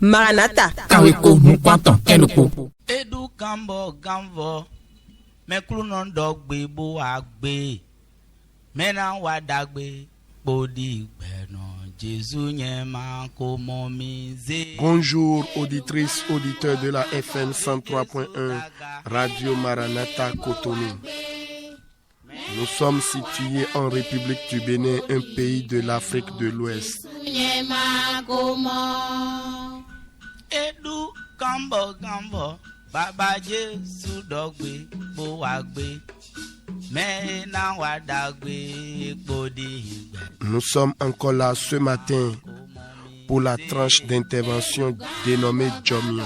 Maranatha. Kaweko Mukwanton Enupo. Edu Gambo, Meklu non dog be bo agbe. Mena wadagbe, bodi beno. Bonjour auditrices, auditeurs de la FM 103.1 Radio Maranatha Cotonou. Nous sommes situés en République du Bénin, un pays de l'Afrique de l'Ouest. Nous sommes encore là ce matin pour la tranche d'intervention dénommée Djomion.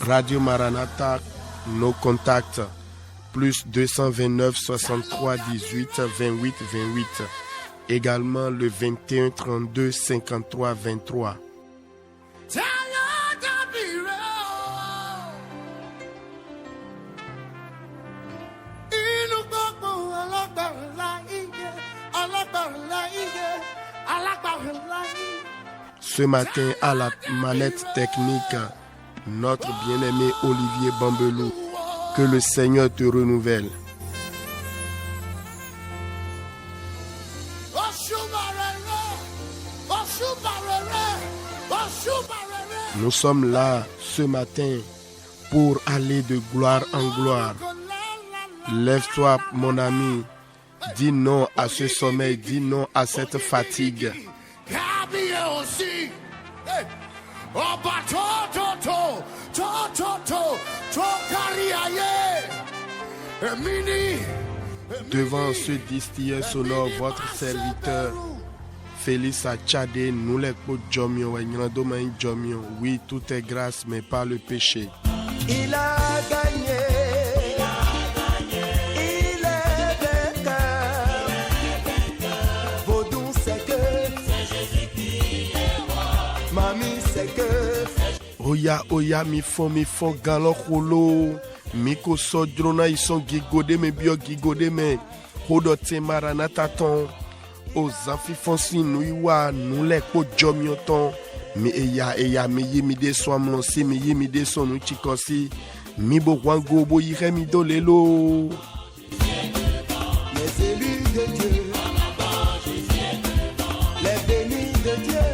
Radio Maranatha, nos contacts, plus 229 63 18 28 28. Également le 21 32 53 23. Ce matin, à la manette technique, notre bien-aimé Olivier Bambelou. Que le Seigneur te renouvelle. Nous sommes là ce matin pour aller de gloire en gloire. Lève-toi, mon ami. Dis non à ce sommeil, dis non à cette fatigue. Devant ce distilleur sonore, votre serviteur Félix Achade, nous les Djomion, oui, tout est grâce, mais pas le péché. Il a gagné. Il est vainqueur. Vaudou, c'est que c'est Jésus qui est roi. Mamie, c'est que Oya, mi font galokolo. Miko sodrona, ils sont gigode, mais bio gigode, mais Hodote Maranatha ton. Aux afifonsi nuiwa nous les Djomion ton. Mi eya mi yimide swamlon si mi yimide sonu chikosi mi bo wango bo yire mi dolelo. les élus de Dieu, les bénis de Dieu,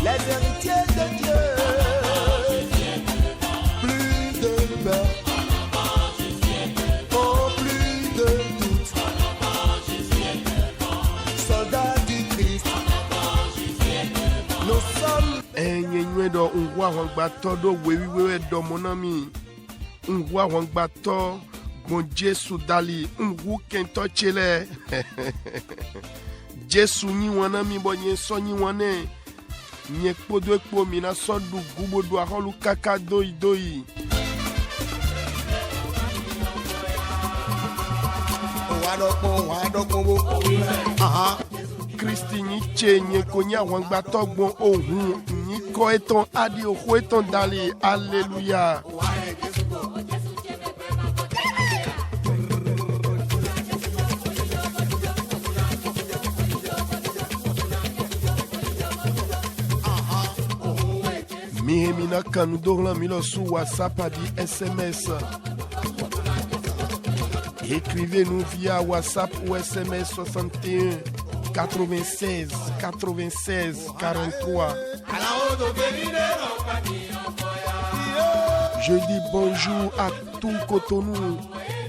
les héritiers de Dieu, plus de peur, oh plus de doute, soldats du Christ. Nous sommes Enyenwe do unwa wangbato do wewe do monami. Unwa wangbato gon Jesu dali unwu kento chele. Jesu ni wanami bo nye so ni wane. Nye kpodo ekpo mina so du gubo do aholu kaka doi. Christi ni che nye konya wangbato gbon ohun ni ko eton adi oho eton dali. Alléluia. Mihemina kanudorla milo sous WhatsApp a dit SMS. Écrivez-nous via WhatsApp ou SMS 61 96 96 43. Je dis bonjour à tout Cotonou.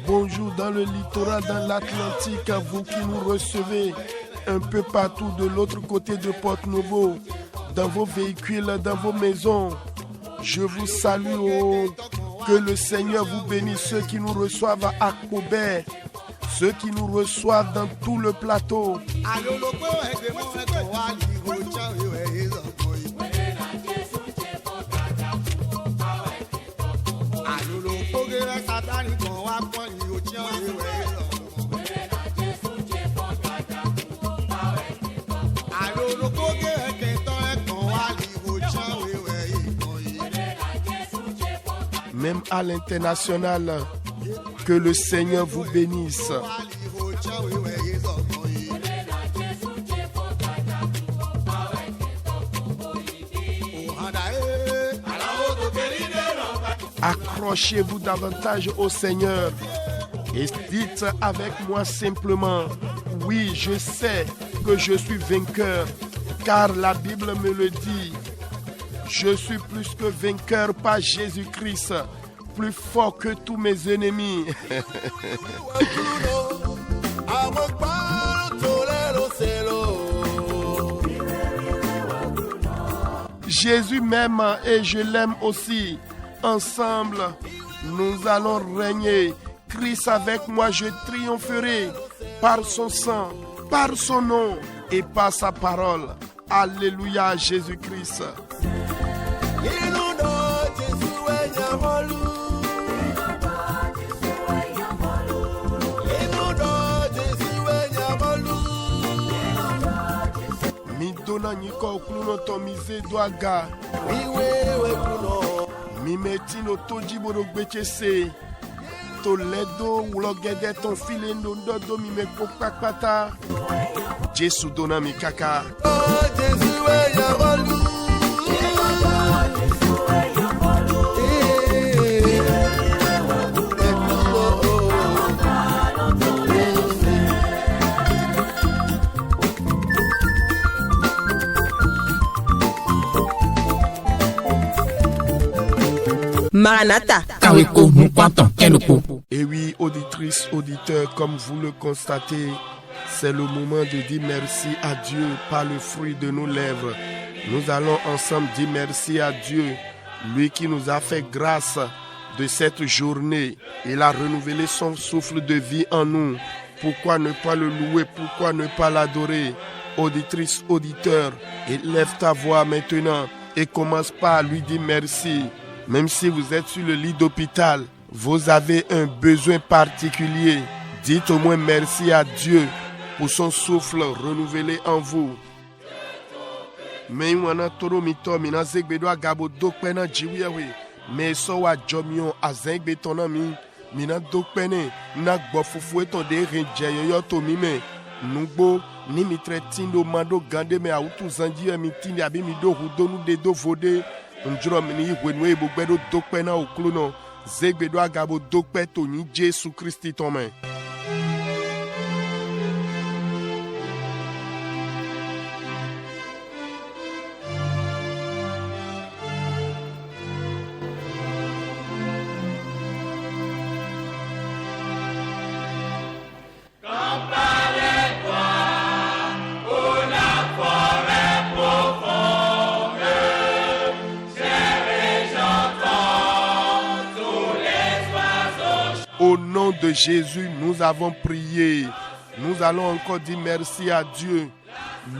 Bonjour dans le littoral, dans l'Atlantique, à vous qui nous recevez un peu partout de l'autre côté de Porto-Novo, dans vos véhicules, dans vos maisons. Je vous salue. Que le Seigneur vous bénisse. Ceux qui nous reçoivent à Kobe, ceux qui nous reçoivent dans tout le plateau. Même à l'international, Que le Seigneur vous bénisse. Accrochez-vous davantage au Seigneur et dites avec moi simplement, oui, je sais que je suis vainqueur, car la Bible me le dit. Je suis plus que vainqueur par Jésus-Christ, plus fort que tous mes ennemis. Jésus m'aime et je l'aime aussi. Ensemble, nous allons régner. Christ avec moi, je triompherai par son sang, par son nom et par sa parole. Alléluia, Jésus-Christ. Mi dona nyiko okuno to mize doaga. Mi metino toji boro gbechese. Toledo ulogede ton file no dodo mi me kokpakpata. Jesu dona mi kaka. Maranatha. Kaweko Mukwanton Kenuku. Et oui, auditrices, auditeurs, comme vous le constatez, c'est le moment de dire merci à Dieu par le fruit de nos lèvres. Nous allons ensemble dire merci à Dieu, lui qui nous a fait grâce de cette journée. Il a renouvelé son souffle de vie en nous. Pourquoi ne pas le louer? Pourquoi ne pas l'adorer? Auditrice, auditeur, élève ta voix maintenant et commence par lui dire merci. Même si vous êtes sur le lit d'hôpital, vous avez un besoin particulier. Dites au moins merci à Dieu pour son souffle renouvelé en vous. Mais wana toro mito mina zegbedo agabo dokpena jiwiwe. Mais so wa jomion azengbe tona mi mina dokpene na gbofufu eton de renje yo to mi me nugbo ni mitretindo mando gande me autu zanji mi tindi abi mi do hudonu de do vode njro mi ni wenwe bogbedo dokpena oklono zegbedo agabo dokpe to ni Jesu Christi ton main. Au nom de Jésus, nous avons prié. Nous allons encore dire merci à Dieu.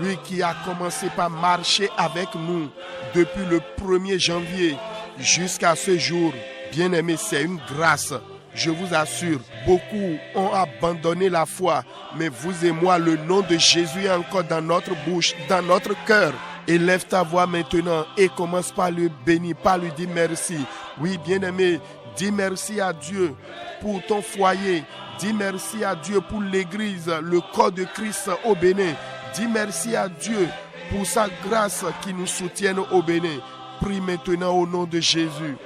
Lui qui a commencé par marcher avec nous depuis le 1er janvier jusqu'à ce jour. Bien-aimés, c'est une grâce. Je vous assure, beaucoup ont abandonné la foi. Mais vous et moi, le nom de Jésus est encore dans notre bouche, dans notre cœur. Élève ta voix maintenant et commence par le bénir, par lui dire merci. Oui, bien-aimé, dis merci à Dieu pour ton foyer. Dis merci à Dieu pour l'église, le corps de Christ au Bénin. Dis merci à Dieu pour sa grâce qui nous soutienne au Bénin. Prie maintenant au nom de Jésus.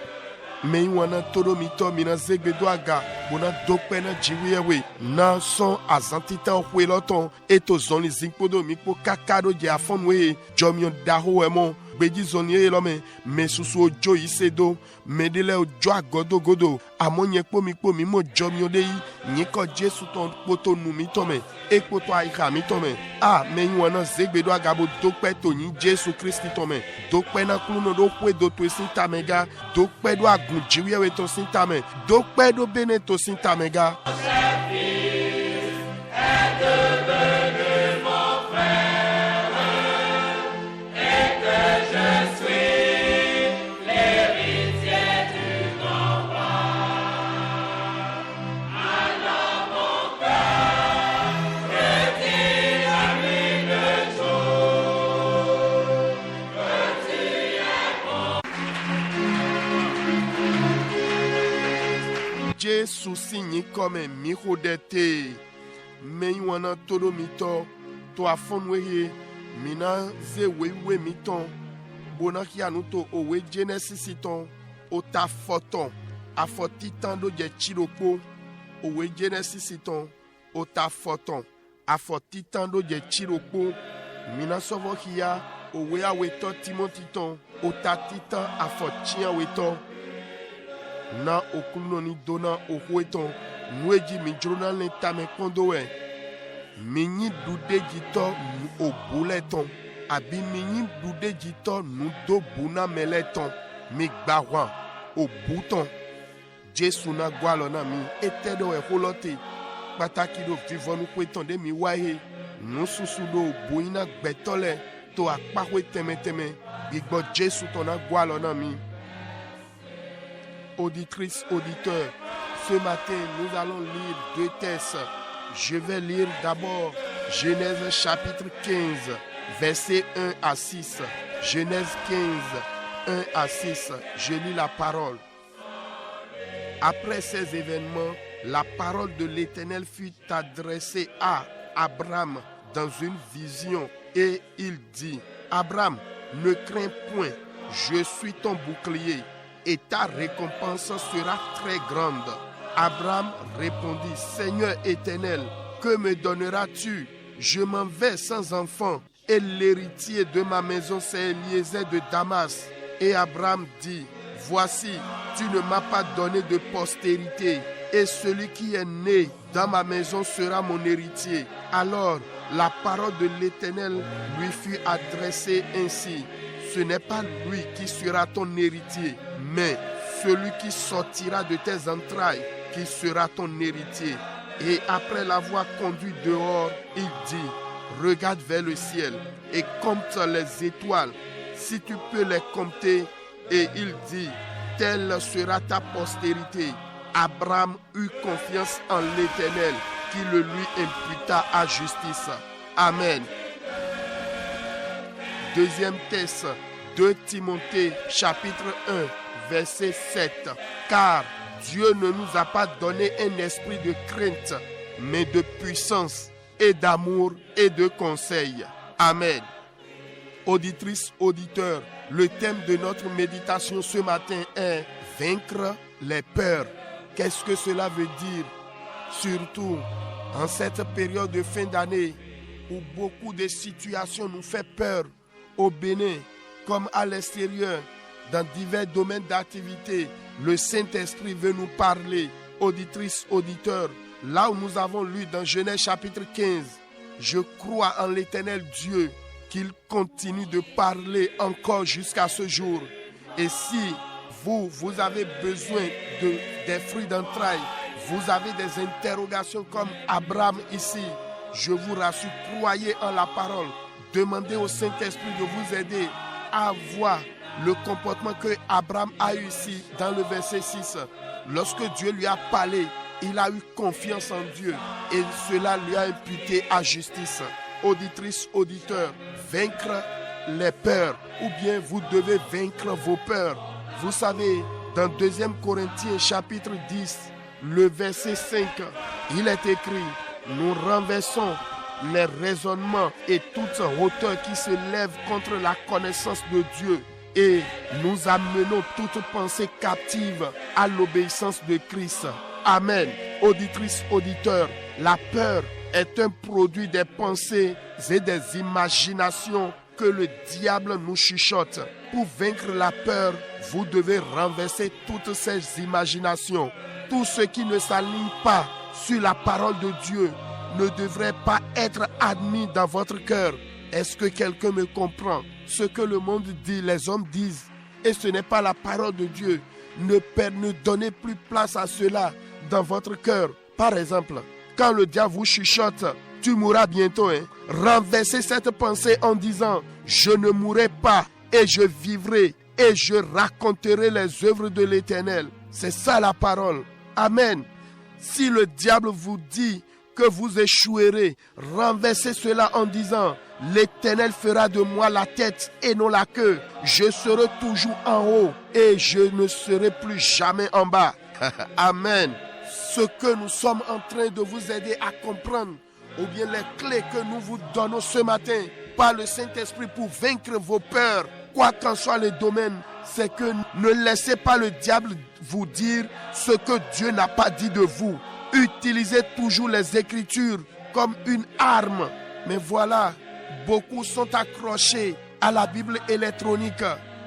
Mais wana todo mito mina zegbedo aga bona dokpena jiwewe na son azantita okweloton eto zoni zinkpodo mikpo kakado je afonwe jomion daho emo gbeji zoni elome mesusu ojo isedo medele ojo agodo godo amonye kpo mimo jomion dei nyiko Jesu ton poto nu mitome ekpoto aika mitome me wana zegbedo aga bo dokpe to ni Jesu Christi tome dokpe na kluno do kwe do to sintamega dokpe do agun jiwewe to sintame dokpe do bene to sintamega. Jésus susi ni comme mi hodete me wana todo mito to afonwe mina ze wewe miton bona ki anuto owe Genesis ton o ta foton afotitan do je chiropo owe Genesis ton o ta foton afotitan do je chiropo mina sovo kia owe aweto Timothy ton o ta titan afotia weto na okuno ni dona ohueton nueji mi journal ne tame kondowe minyi dude jito nu obuleton abi minyi dude jito nu do buna meleton mi gbawan obuton Jesu na gwalo na mi etedo e holote pataki do vivonu kweton de mi wahe nu susu do boina gbetole to akpahwe temeteme gbigbo Jesu ton na gwalo na mi. Auditrice, auditeur, ce matin, nous allons lire deux textes. Je vais lire d'abord Genèse chapitre 15, versets 1 à 6. Genèse 15, 1 à 6. Je lis la parole. Après ces événements, la parole de l'Éternel fut adressée à Abraham dans une vision et il dit: Abraham, ne crains point, je suis ton bouclier et ta récompense sera très grande. Abraham répondit: Seigneur éternel, que me donneras-tu? Je m'en vais sans enfant, et l'héritier de ma maison c'est Eliezer de Damas. Et Abraham dit: Voici, tu ne m'as pas donné de postérité, et celui qui est né dans ma maison sera mon héritier. Alors la parole de l'Éternel lui fut adressée ainsi: Ce n'est pas lui qui sera ton héritier, mais celui qui sortira de tes entrailles qui sera ton héritier. Et après l'avoir conduit dehors, il dit: Regarde vers le ciel et compte les étoiles, si tu peux les compter. Et il dit: Telle sera ta postérité. Abraham eut confiance en l'Éternel, qui le lui imputa à justice. Amen. Deuxième texte, 2 Timothée chapitre 1, verset 7. Car Dieu ne nous a pas donné un esprit de crainte, mais de puissance et d'amour et de conseil. Amen. Auditrice, auditeur, le thème de notre méditation ce matin est vaincre les peurs. Qu'est-ce que cela veut dire? Surtout en cette période de fin d'année où beaucoup de situations nous font peur au Bénin comme à l'extérieur, dans divers domaines d'activité. Le Saint-Esprit veut nous parler. Auditrice, auditeur, là où nous avons lu dans Genèse chapitre 15, je crois en l'Éternel Dieu qu'il continue de parler encore jusqu'à ce jour. Et si vous avez besoin des fruits d'entrailles, vous avez des interrogations comme Abraham ici, je vous rassure, croyez en la parole. Demandez au Saint-Esprit de vous aider à voir le comportement que Abraham a eu ici dans le verset 6. Lorsque Dieu lui a parlé, il a eu confiance en Dieu et cela lui a imputé à justice. Auditrice, auditeur, vaincre les peurs, ou bien vous devez vaincre vos peurs. Vous savez, dans 2 Corinthiens chapitre 10, le verset 5, il est écrit: Nous renversons les raisonnements et toute hauteur qui se lève contre la connaissance de Dieu, et nous amenons toute pensée captive à l'obéissance de Christ. Amen. Auditrice, auditeur, la peur est un produit des pensées et des imaginations que le diable nous chuchote. Pour vaincre la peur, vous devez renverser toutes ces imaginations. Tout ce qui ne s'aligne pas sur la parole de Dieu ne devrait pas être admis dans votre cœur. Est-ce que quelqu'un me comprend? Ce que le monde dit, les hommes disent, et ce n'est pas la parole de Dieu. Ne donnez plus place à cela dans votre cœur. Par exemple, quand le diable vous chuchote, tu mourras bientôt. Renversez cette pensée en disant: je ne mourrai pas et je vivrai et je raconterai les œuvres de l'Éternel. C'est ça la parole. Amen. Si le diable vous dit que vous échouerez, renversez cela en disant: l'Éternel fera de moi la tête et non la queue. Je serai toujours en haut et je ne serai plus jamais en bas. Amen. ce que nous sommes en train de vous aider à comprendre, ou bien les clés que nous vous donnons ce matin par le Saint-Esprit pour vaincre vos peurs, quoi qu'en soit le domaine, c'est que ne laissez pas le diable vous dire ce que Dieu n'a pas dit de vous. Utilisez toujours les Écritures comme une arme. Mais voilà, beaucoup sont accrochés à la Bible électronique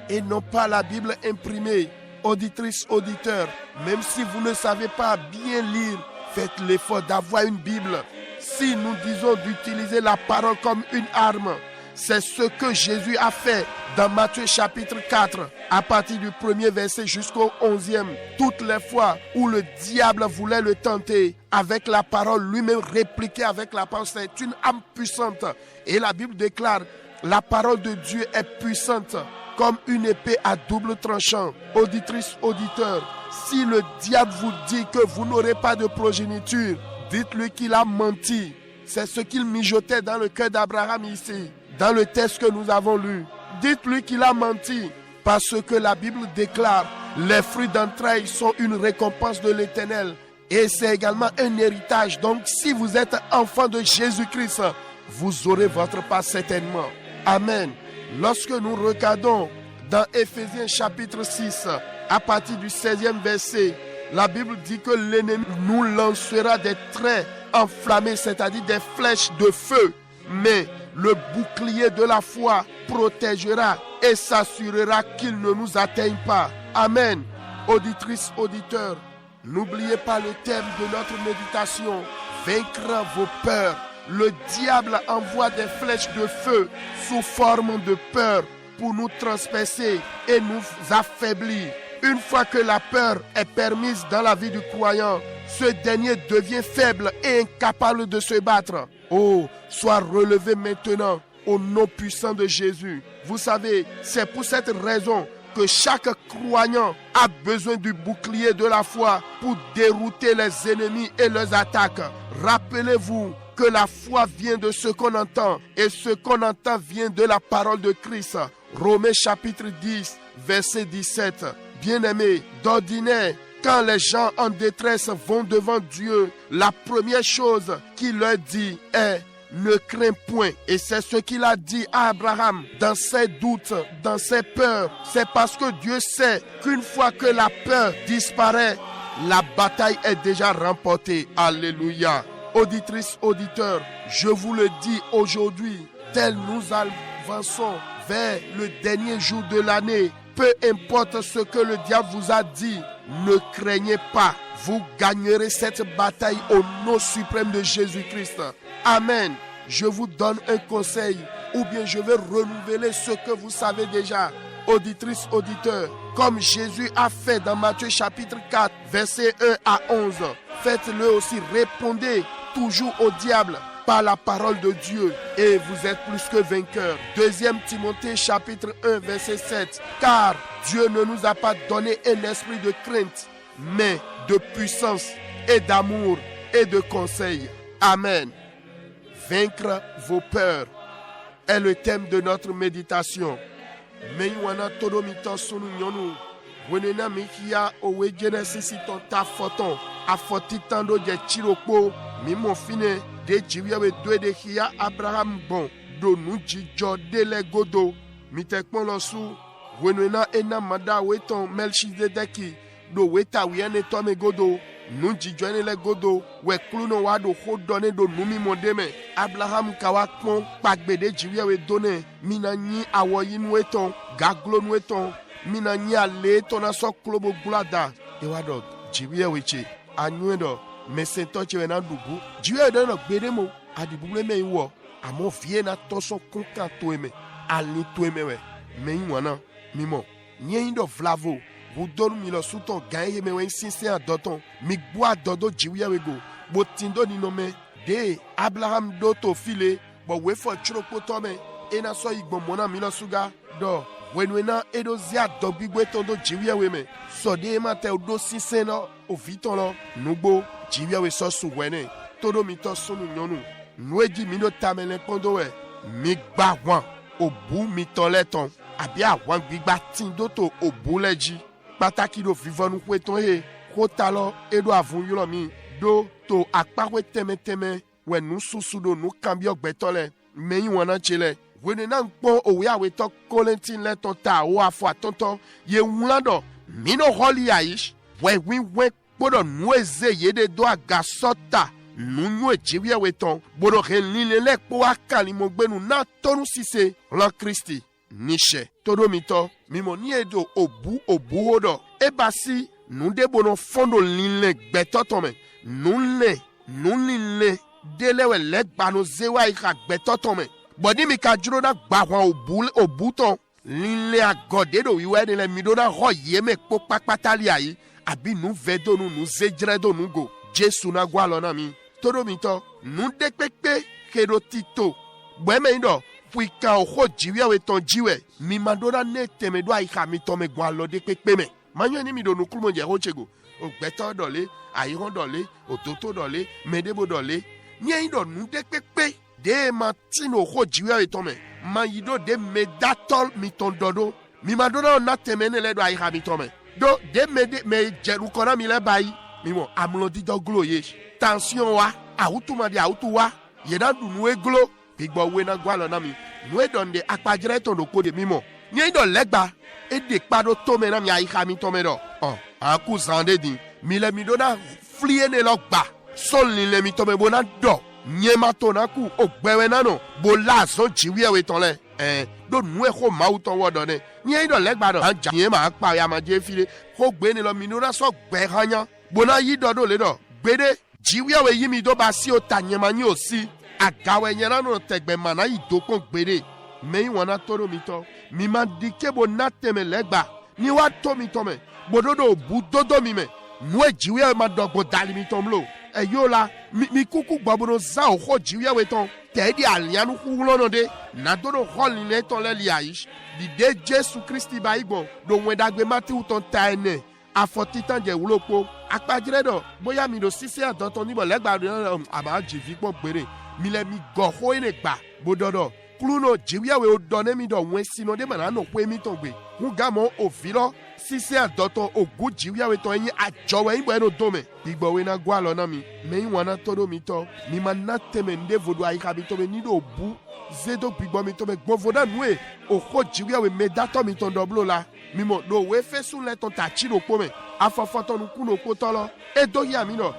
et non pas à la Bible imprimée. Auditrices, auditeurs, même si vous ne savez pas bien lire, faites l'effort d'avoir une Bible. Si nous disons d'utiliser la parole comme une arme, c'est ce que Jésus a fait dans Matthieu chapitre 4, à partir du 1er verset jusqu'au 11e. Toutes les fois où le diable voulait le tenter, avec la parole, lui-même répliquer avec la parole, c'est une âme puissante. Et la Bible déclare, la parole de Dieu est puissante, comme une épée à double tranchant. Auditrices, auditeurs, si le diable vous dit que vous n'aurez pas de progéniture, dites-lui qu'il a menti. C'est ce qu'il mijotait dans le cœur d'Abraham ici, dans le texte que nous avons lu. Dites-lui qu'il a menti, parce que la Bible déclare, les fruits d'entrailles sont une récompense de l'Éternel. Et c'est également un héritage. Donc si vous êtes enfant de Jésus-Christ, vous aurez votre part certainement. Amen. Lorsque nous regardons dans Éphésiens chapitre 6, à partir du 16e verset, la Bible dit que l'ennemi nous lancera des traits enflammés, c'est-à-dire des flèches de feu. Mais le bouclier de la foi protégera et s'assurera qu'il ne nous atteigne pas. Amen. Auditrices, auditeurs, n'oubliez pas le thème de notre méditation, vaincre vos peurs. Le diable envoie des flèches de feu sous forme de peur pour nous transpercer et nous affaiblir. Une fois que la peur est permise dans la vie du croyant, ce dernier devient faible et incapable de se battre. Oh, sois relevé maintenant au nom puissant de Jésus. Vous savez, c'est pour cette raison que chaque croyant a besoin du bouclier de la foi pour dérouter les ennemis et leurs attaques. Rappelez-vous que la foi vient de ce qu'on entend et ce qu'on entend vient de la parole de Christ. Romains chapitre 10, verset 17. Bien-aimés, d'ordinaire, quand les gens en détresse vont devant Dieu, la première chose qu'il leur dit est « Ne crains point ». Et c'est ce qu'il a dit à Abraham dans ses doutes, dans ses peurs. C'est parce que Dieu sait qu'une fois que la peur disparaît, la bataille est déjà remportée. Alléluia. Auditrices, auditeurs, je vous le dis aujourd'hui, tel nous avançons vers le dernier jour de l'année, peu importe ce que le diable vous a dit, ne craignez pas. Vous gagnerez cette bataille au nom suprême de Jésus-Christ. Amen. Je vous donne un conseil, ou bien je vais renouveler ce que vous savez déjà. Auditrices, auditeurs, comme Jésus a fait dans Matthieu chapitre 4, versets 1 à 11, faites-le aussi, répondez toujours au diable par la parole de Dieu et vous êtes plus que vainqueurs. 2 Timothée chapitre 1 verset 7. Car Dieu ne nous a pas donné un esprit de crainte, mais de puissance et d'amour et de conseil. Amen. Vaincre vos peurs est le thème de notre méditation. Meïwana todomito sunu nyonu. Wenena mikia owe genesis ton ta foton. Afotitando je chirokpo. Mimo fine de jiwiawe dwe de hia Abraham bon. Do nuji jode le godo. Mitekpon losu. Wenena ena mada weton Melchizedeki. Do weta wiene tome godo. Nuji joine le godo. We kluno wado hodone do numi mondeme. Abraham kawakpon pagbede jiwiawe done. Mina nyi awoyin weton. Gaglon weton. Mina nyi ale tona so klobo glada. Ewado jiwiawe che. Anyuendo. Mesento che wena dugu. Jiwiawe dono gbedemo. Adibule me iwo. Amo vie na toso konka toeme. Ali toeme we. Me iwana. Mimo. Nye indo vlavo. Vous dormez le sous-ton gagne mais insisté à doton mi bois dodo jiwiawego botindo ni nome de Abraham doto file bo we for chropo tome ena so igbo mona mi lo suga do wenwena edo zia dobigwe tondo jiwiawe me so de ma te odo siseno o viton lo nugbo jiwiawe so su wene todo mi to sunu nyonu nweji mi no tamele pondo we mi gba wan obu mi toleton abi awan gbigba tindo to obuleji Pataki do vivant nous pouvons ko talo edo avun yulo mi do to akpawe teme we nu susu do nu kambio gbetole meyi wona chele wene na nkpon owe awe to kolentin le ton ta o afo atonton ye wulando mino holi aish we bodo nu eze yede do agasota nu ejiwe we ton bodo helile le po akali mo gbenu na tonu sise la Christi niche todo mito mimo ni edo obu hodo ebasi nu de bono fondo linle gbetotome nunle delewe legba no zewa ika gbetotome bodi mi ka juro na gba wọn obuton linle agode do wiwe ni le mi do na ho yeme po papatali ayi abi nu vedo nu zejre do nu go Jesu na gwa lo na mi todo mito nu de pepe kedo tito gbeme ndo puika oho jiwe we ton jiwe mi madora ne teme do aika mi to me gwa lo de pepe me manyo ni mi do nu kulmo je ho chego ogbeto dole ayihon dole ototo dole medebo dole ni indo nu de pepe de matino ho jiwe we ton me ma yido de medatol mi ton dodo mi madora na teme ne le do aika mi to me do de me jeru kona mi le bayi mi mo amlodi do glo ye tension wa autu ma di autu wa ye na du nu eglo bigbo we na gwa lo na mi nu e don de apajire ton do ko de mi mo ni do legba e de pado to me na mi aika mi to me do aku sande di mi le mi do na flie ne lo gba sol ni le mi to me bona do nyema to na ku ogbewe na no bo la so jiwe we ton le do nu e ko ma uton wodo ne ni do legba do anja yen ma pa ya ma je file ko gbe ni lo mi no na so gbe hanya bona yi do le do gbede jiwe we yi mi do ba si o ta nyema ni o si agawe nyera no tegbe mana yi do kon gbede me wona toro mi to mi ma dike bo na teme legba ni wa to mi to me bododo bu dodo mi me nu e jiwe ma dogbo dali mi to mlo eyola mi kuku gbobono za o ho jiwe we ton tedi alianu ku lono de na dodo holi le ton le liaish di de Jesu Christi ba igbo do wedagbe mati uton ta ene afotitan je wulopo apajire do boya mi do sise adoton nibo legba aba jivi po gbere mi le mi go ho ene gba bododo kluno jiwe we o done mi do wen sino de mana no pe mi ton gbe hu gamo ofilo sise adoton ogu jiwe we ton yin ajowe ibo eno dome igbo we na gwa lo na mi me wona todo mi to mi ma na teme nde vodo aika bi to me ni do bu zedo gbigbo mi to me gbon voda nue oko jiwe we me dato mi ton doblo la mi mo do we fe sun le ton ta chiro po me afofoto nu kuno po tolo e do ya mi no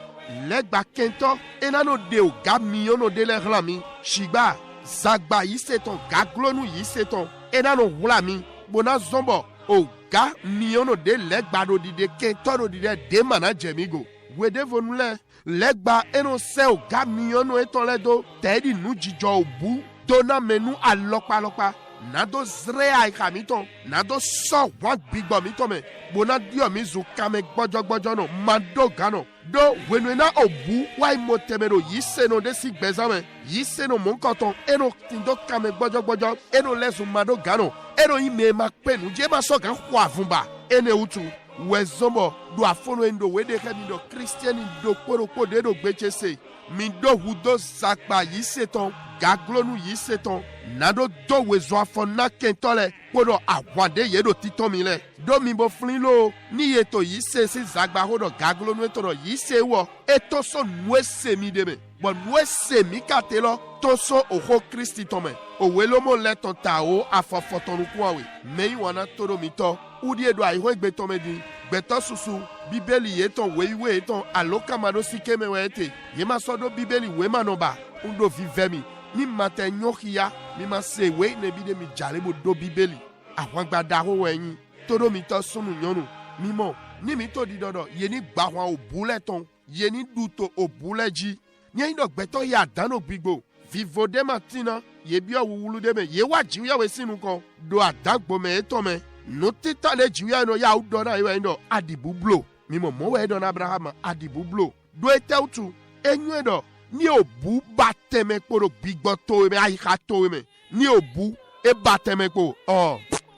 legba kento enano de o ga mi ono de le hla mi shigba zagba yi seton gaglonu yi seton enano hula mi bona zombo o ga mi ono de legba do di de kento do di de mana jemigo wede vonule legba eno se o ga mi ono eton le do tedi nu jijo obu dona menu alopa nado zre ai kamiton nado so wan bigbo mi to me bona dio mi zu kame gbojo no mado gano do wenwena obu wai motemero yiseno de si gbezame yiseno monkoton eno tindo kame gbojo eno lezu mado gano eno ime ma penu je ma so gan kwa vumba ene utu wezombo do afono endo wede kemi do Christian do koroko de do gbechese mi do hudo zakpa yiseton gaglonu yiseton nado do wezo afona kentole podo awande yedo titomi le do mi bo flinlo ni yeto yise si zagba hodo gaglonu etoro yise wo eto so nwese mi deme bo nwese mi katelo to so oho Christi tome owelomo leton ta o afofotonu kwawe meyi wana todo mi to udi edo ayiho egbe tome di gbeto susu bibeli yeton weiwe yeton aloka mado sikeme wete yema sodo bibeli wema noba undo vivemi ni mate nyokia mi ma se we ne bi de mi jare bo do bibeli àwọn gbada ho weyin todo mi to sunu nyonu mimo ni mi to di dodo ye ni gba wọn obule ton ye ni duto obule ji ni yin do gbeto ya dano gbigbo vivo de matina ye bi owulu de me ye wa jiwe we sinu kan do adagbo me eto me no tita le jiwe no ya udo na ye ndo adibublo mimo mo we do na Abraham adibublo do eteutu enyu edo ni obu bateme kporo gbigbo to me ayika to me ni obu e bateme kpo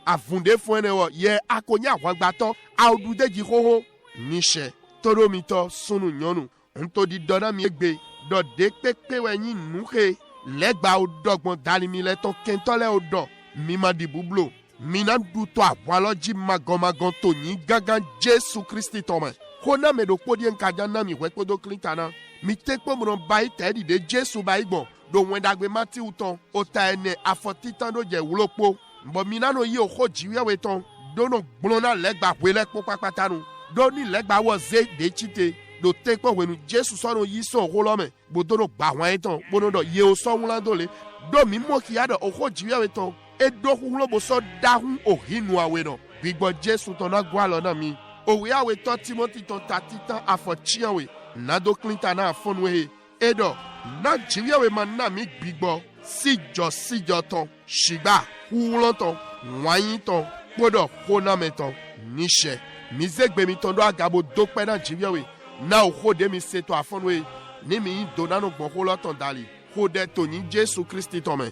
avunde fun ene wo ye akonya àwọn gbato audude ji hoho niche toro mi to sunu nyonu nto di dona mi egbe do de pepe weyin nuke legba odogbon dali mi le to kentole odo mi ma di bublo mi na du to àwọn loji magomagon to yin gangan Jesu Christi to me Kona me do podi en kajana mi wekpo do klintana. Mi tekpo mron bayi tedi de Jesu bayi bon. Do wendagbe mati uton. Ota ene afotitan do je wulopo. Mbo minano yi oko jiwe weton. Do no blona legba welekpo pakpatanu. Do ni legba woze de chite. Do tekpo wenu Jesu sono yi son rolome. Bo do no ba wan eton. Bo no do ye o son wulando le. Do mi mo ki ado oko jiwe weton. E do hulo bo so dahun ohinu awenon. Bigbo Jesu ton agwalo na mi. Owe awe ton Timothy ton tatitan afo chianwe. Nado klintana afonwe. Edo. Na jiwe man na mi bigbo. Sijo ton. Shiba. Hulon ton. Wanyin ton. Bodo hona meton. Nishe. Mizekbe mi ton do agabo dokpe na jiwe. Na uhode mi seto afonwe. Ni mi donano bon holo ton dali. Hode toni Jesu Christi ton men.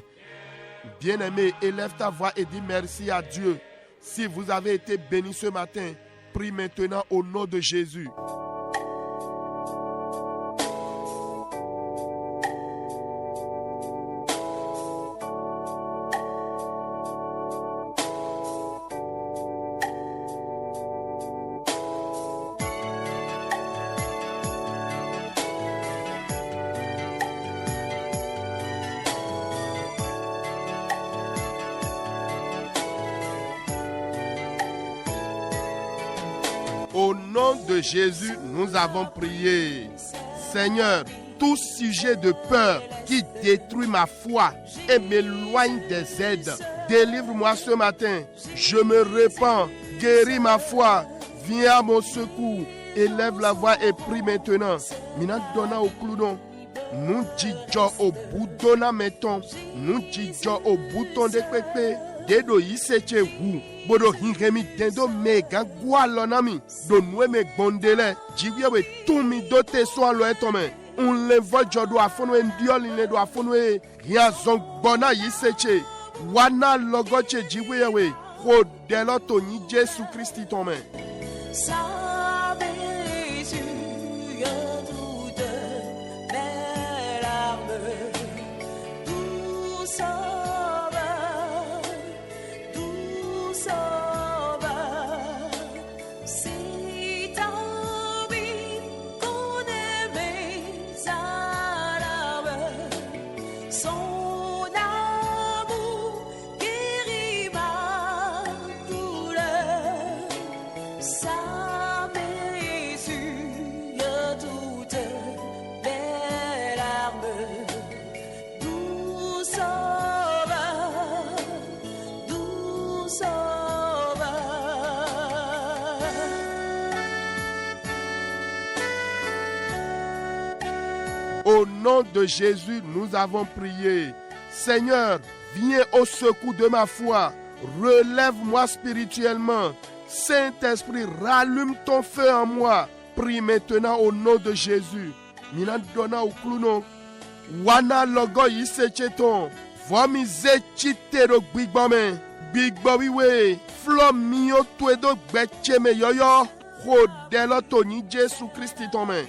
Bien-aimé, élève ta voix et dis merci à Dieu. Si vous avez été béni ce matin, prie maintenant au nom de Jésus. Au nom de Jésus, nous avons prié. Seigneur, tout sujet de peur qui détruit ma foi et m'éloigne des aides, délivre-moi ce matin. Je me répands, guéris ma foi, viens à mon secours, élève la voix et prie maintenant. Mina donna au cloudon. Nous disons au bout de mettons, nous disons au bouton de pépé. Dedo yiseche wu bodo hinremi dendo mega gwalonami do nwe me gbondele jiwe tumi dote so alo etome un levo jodo afono endiol le do afono ria zon bona yiseche wana logoche jiwe we ko delo to ni Jesu Christi tome. Au nom de Jésus, nous avons prié. Seigneur, viens au secours de ma foi. Relève-moi spirituellement. Saint-Esprit, rallume ton feu en moi. Prie maintenant au nom de Jésus. Mina donna au clounon. Wana logo yisecheton. Vomi zechitero bigbome. Bigbowiwe. Flom mio tuedo gbecheme yoyo. Hodelo toni Jesu Christi tome.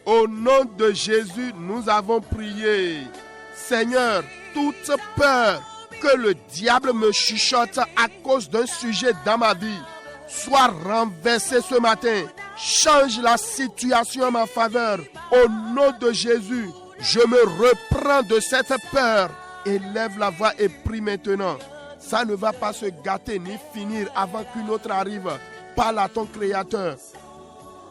Au nom de Jésus, nous avons prié. Seigneur, toute peur que le diable me chuchote à cause d'un sujet dans ma vie soit renversée ce matin. Change la situation en ma faveur. Au nom de Jésus, je me reprends de cette peur. Élève la voix et prie maintenant. Ça ne va pas se gâter ni finir avant qu'une autre arrive. Parle à ton Créateur.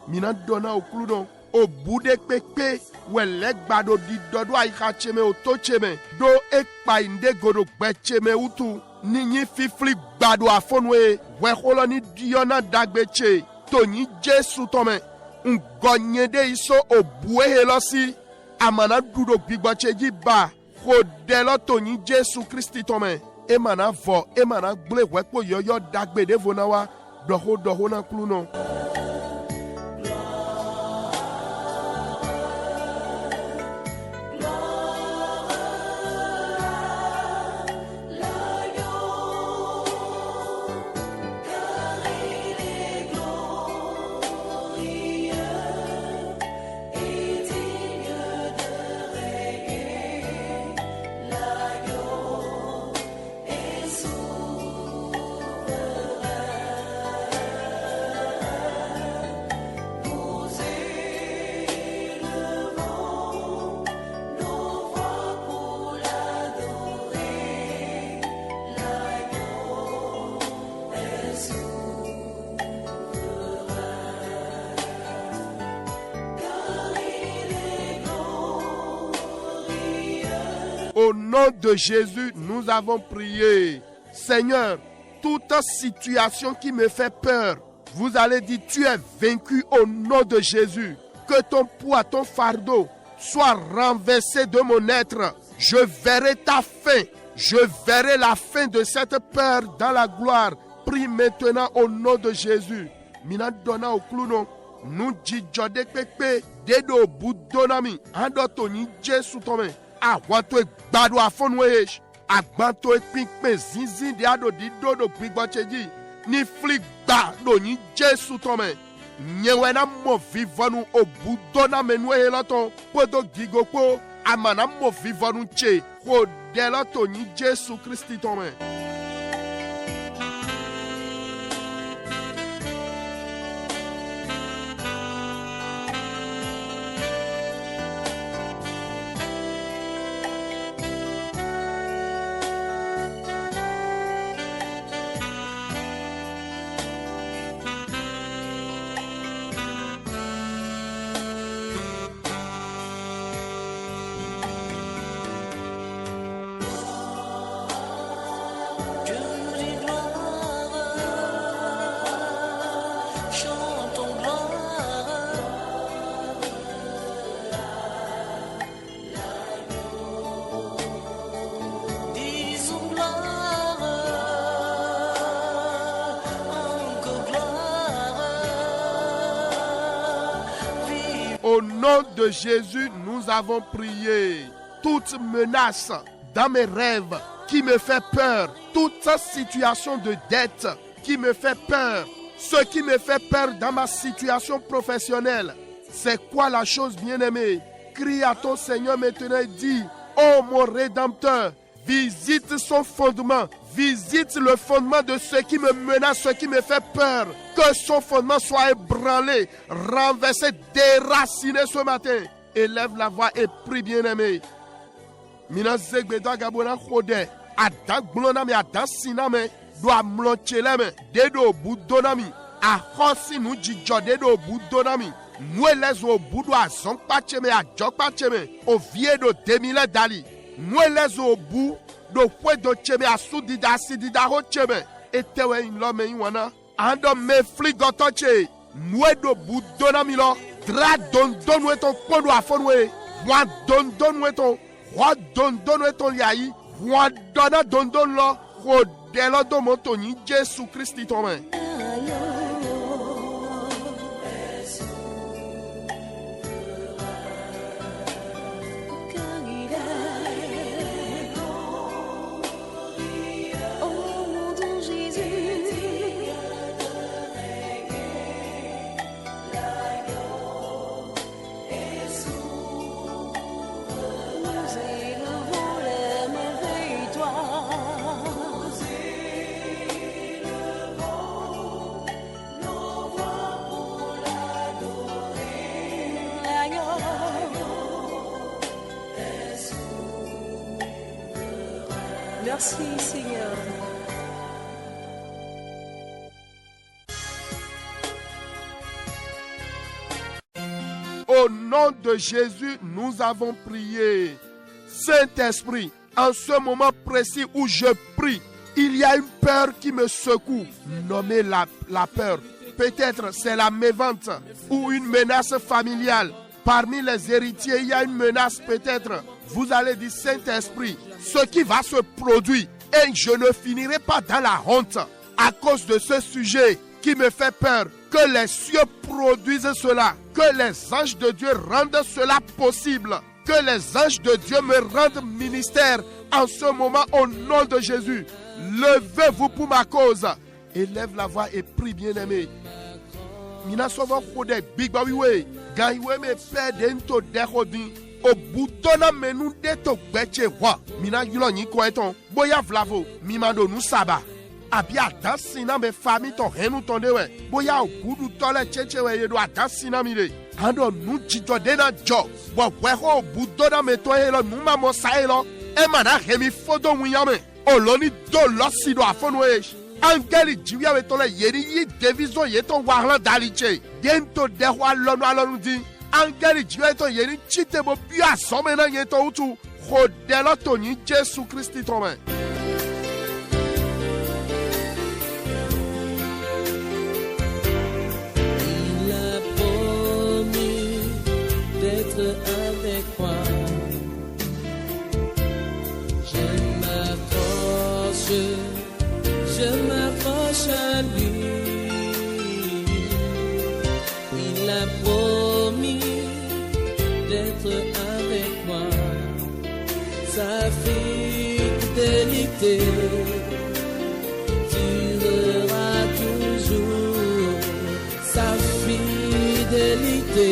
Mina donna au cloudon. Au bout de pépé, où est bado di dodo aïkacheme au tocheme, do ekpainde godo becheme utu, Nini fifli gbado afonwe. Weholo ni diona dagbeche. Toni Jesu tome. Ngonyede iso obue helosi. Amana dudo gbigbacheji ba. Kodelo toni Jesu Christi tome. Emana vo. Emana gle wekpo yoyo dagbe devonawa. Doho na kluno. Au nom de Jésus, nous avons prié. Seigneur, toute situation qui me fait peur, vous allez dire, tu es vaincu au nom de Jésus. Que ton poids, ton fardeau soit renversé de mon être. Je verrai ta fin. Je verrai la fin de cette peur dans la gloire. Prie maintenant au nom de Jésus. Mina donna au clounon. Nous djidjode pepe. Dedo boudonami. Andotoni Jesu tome. Awanto gbado afonwe. Agbanto pinkpe zinzin de ado di dodo gbigbacheji. Ni flik ba do ni Jesu tome. Nyewena mo vivonu obudona menwe heloton. Podo gigokpo. Amana mo vivonu che. Ko deloto ni Jesu Christi tome. Au nom de Jésus, nous avons prié. Toute menace dans mes rêves qui me fait peur, toute situation de dette qui me fait peur, ce qui me fait peur dans ma situation professionnelle, c'est quoi la chose bien-aimée? Crie à ton Seigneur maintenant et dis, oh mon Rédempteur, visite son fondement, visite le fondement de ce qui me menace, ce qui me fait peur. Que son fondement soit ébranlé, renversé, déraciné ce matin. Élève la voix et prie, bien-aimé. Mina zegbedo gabona khode, adan glonami, adan siname, do amloncheleme, dedo budonami, a khosi nu jijo dedo budonami. Nous les au bout de la zone pacheme a jok pacheme au vieux de 2000 dali. Nous les au bout de fouet de cheme a soudida sidida ho cheme. Et tewe in l'homme wana. Ando me fligotoche. Nous de bout donami lo. Dra don weton kondo afonwe. Wa don weton. Wa don weton yayi. Wa dona don lo. Ho delo do montoni Jésus Christi tome. Merci Seigneur. Au nom de Jésus, nous avons prié. Saint-Esprit, en ce moment précis où je prie, Il y a une peur qui me secoue, nommée la peur. Peut-être c'est la mévente ou une menace familiale. Parmi les héritiers, il y a une menace peut-être. Vous allez dire, Saint-Esprit, ce qui va se produire, et je ne finirai pas dans la honte à cause de ce sujet qui me fait peur. Que les cieux produisent cela, que les anges de Dieu rendent cela possible, que les anges de Dieu me rendent ministère en ce moment au nom de Jésus. Levez-vous pour ma cause. Élève la voix et prie, bien-aimé. Mina souvent kode big bawiwe, gaiwe me pede nto dehodin. Obutona menu de to gbeche wa. Mina yulo ni ko eton. Boya vlavo, mimando nu saba. Abi adansina me fami to henu tonde we. Boya okudu tole cheche we yedo adansina mire. Ando nu chijo dena jo. Bo weho obutona me to helo nu mamo saelo. Emana hemi fodo winyame. Oloni do losido afonwe. Angeli jiwia wetole yeri yi devizo yeton wahlan daliche. Dento dehwa lonu alonu di. Angeli jiwia yeton yeri chite bo bia somena yeton utu. Hodelo toni Jésus Christi tome. Il a promis d'être avec moi. Je m'approche à lui. Il a promis d'être avec moi. Sa fidélité durera toujours. Sa fidélité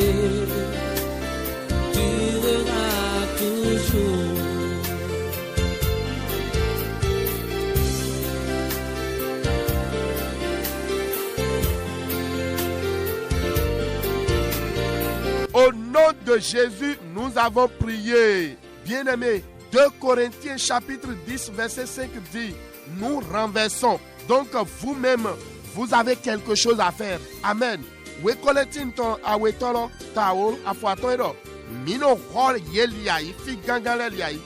durera toujours. Au nom de Jésus, nous avons prié. Bien-aimés, 2 Corinthiens chapitre 10, verset 5 dit, nous renversons. Donc vous-même, vous avez quelque chose à faire. Amen. We Corinthiens ton awetolo taol afuatoiro. Mino hol yeliai fi gangaleliai.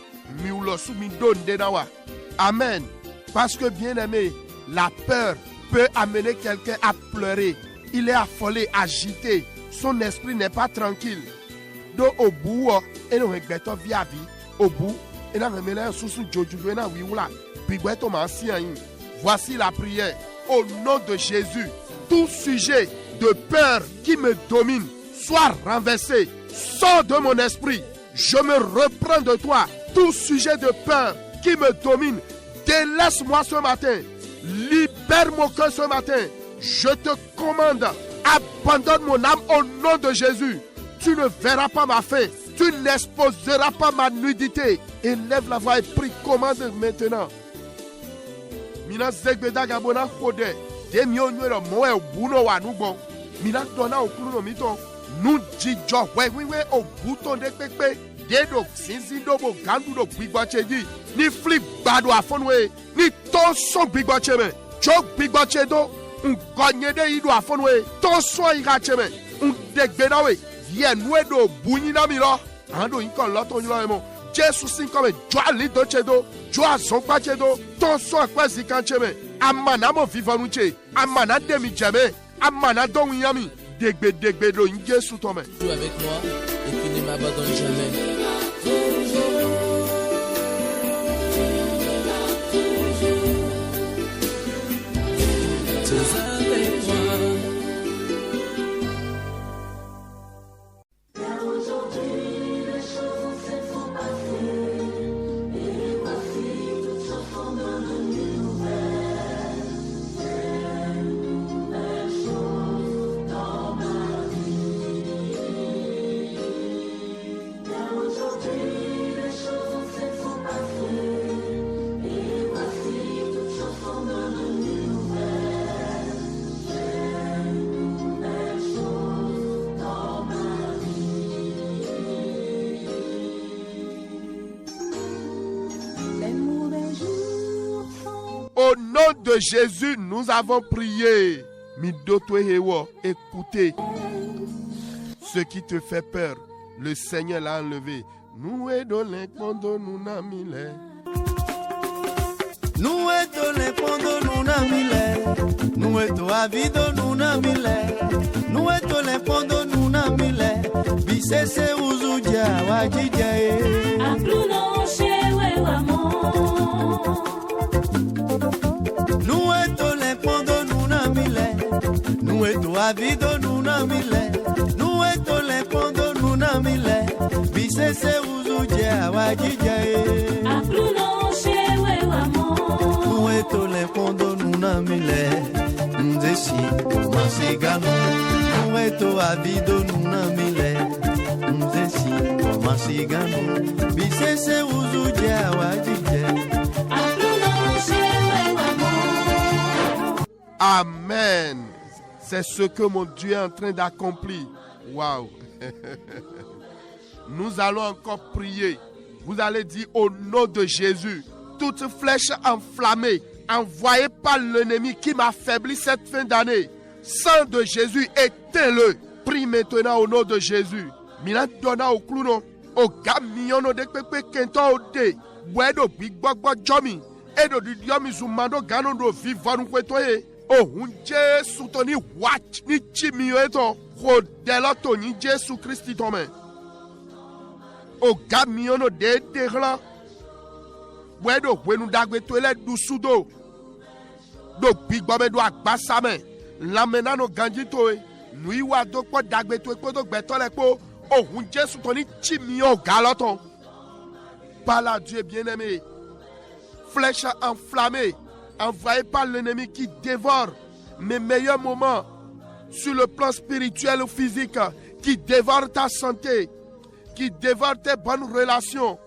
Mi ulosu mi donde nawa. Amen. Parce que bien-aimé, la peur peut amener quelqu'un à pleurer. Il est affolé, agité. Son esprit n'est pas tranquille. Donc au bout, et nous regrettons via vie. Au bout, et nous remenons sous Jojo et nous wioula. Puis voici la prière. Au nom de Jésus, tout sujet de peur qui me domine soit renversé. Sors de mon esprit. Je me reprends de toi. Tout sujet de peur qui me domine, délaisse-moi ce matin. Libère mon cœur ce matin. Je te commande. Abandonne mon âme au nom de Jésus. Tu ne verras pas ma faim. Tu n'exposeras pas ma nudité. Élève la voix et prie. Commande maintenant. Mina zegbeda gabona kode. Demio nyero moe obuno wa nubo. Mina dona okuno mito. Nu jijo wewe obuto de pepe. Dedo sinzindo bo gandu do bigbacheji. Ni flip bado afonwe. Ni toso bigbacheme. Chok bigbachedo. Un gagne de ido afonwe. Toso igacheme. Un degbedawe. Ye nuedo bunyina miro. Ando inkon loto nylo emo. Jesus sin come joa lido chedo. Joa zonpa chedo. Toso akwezi kancheme. Amana mo vivanuche. Amana demi jeme. Amana don yami. Degbe do in Jesus tome. Joue avec moi et tu ne m'abandonnes jamais. Au nom de Jésus, nous avons prié. Écoutez, ce qui te fait peur, le Seigneur l'a enlevé. Nous aidons les condos, nous n'amilés. Nous eto le pondo nuna mile. Nous eto avido nuna mile. Nous eto le pondo nuna mile. Bisese uzuja wajija e. Akluno shewe wamo. Nous eto le pondo nuna mile. Nous eto avido nuna mile. Nous eto le pondo nuna mile. Bisese uzuja wajija e. Akluno shewe wamo. Nous eto le pondo nuna mile. Nzesi masigano. Nous eto avido nuna mile. Nzesi masigano. Bisese uzuja wajija. Akluno shewe wamo. Amen. C'est ce que mon Dieu est en train d'accomplir. Waouh. Nous allons encore prier. Vous allez dire au nom de Jésus, toute flèche enflammée envoyée par l'ennemi qui m'affaiblit cette fin d'année, sang de Jésus, éteins-le. Prie maintenant au nom de Jésus. Milan donna au clouno, au gamiono de pepe kento ode, buedo big bogbo jomi, edo di diomi zumando gano do vivanu kwetoye. Oh, un Jésus toni watch ni chimio eto, ho deloto ni Jésus Christi tome. O gamiono de degla, buedo wenu dagwe toile du sudo, do big bobe do akbasame, lamenano ganjitoe, nui wa do po dagwe toe po do betole po, oh, un Jésus toni chimio galoton. Par la Dieu bien-aimé, flèche enflammée, envoyé par l'ennemi qui dévore mes meilleurs moments sur le plan spirituel ou physique, qui dévore ta santé, qui dévore tes bonnes relations,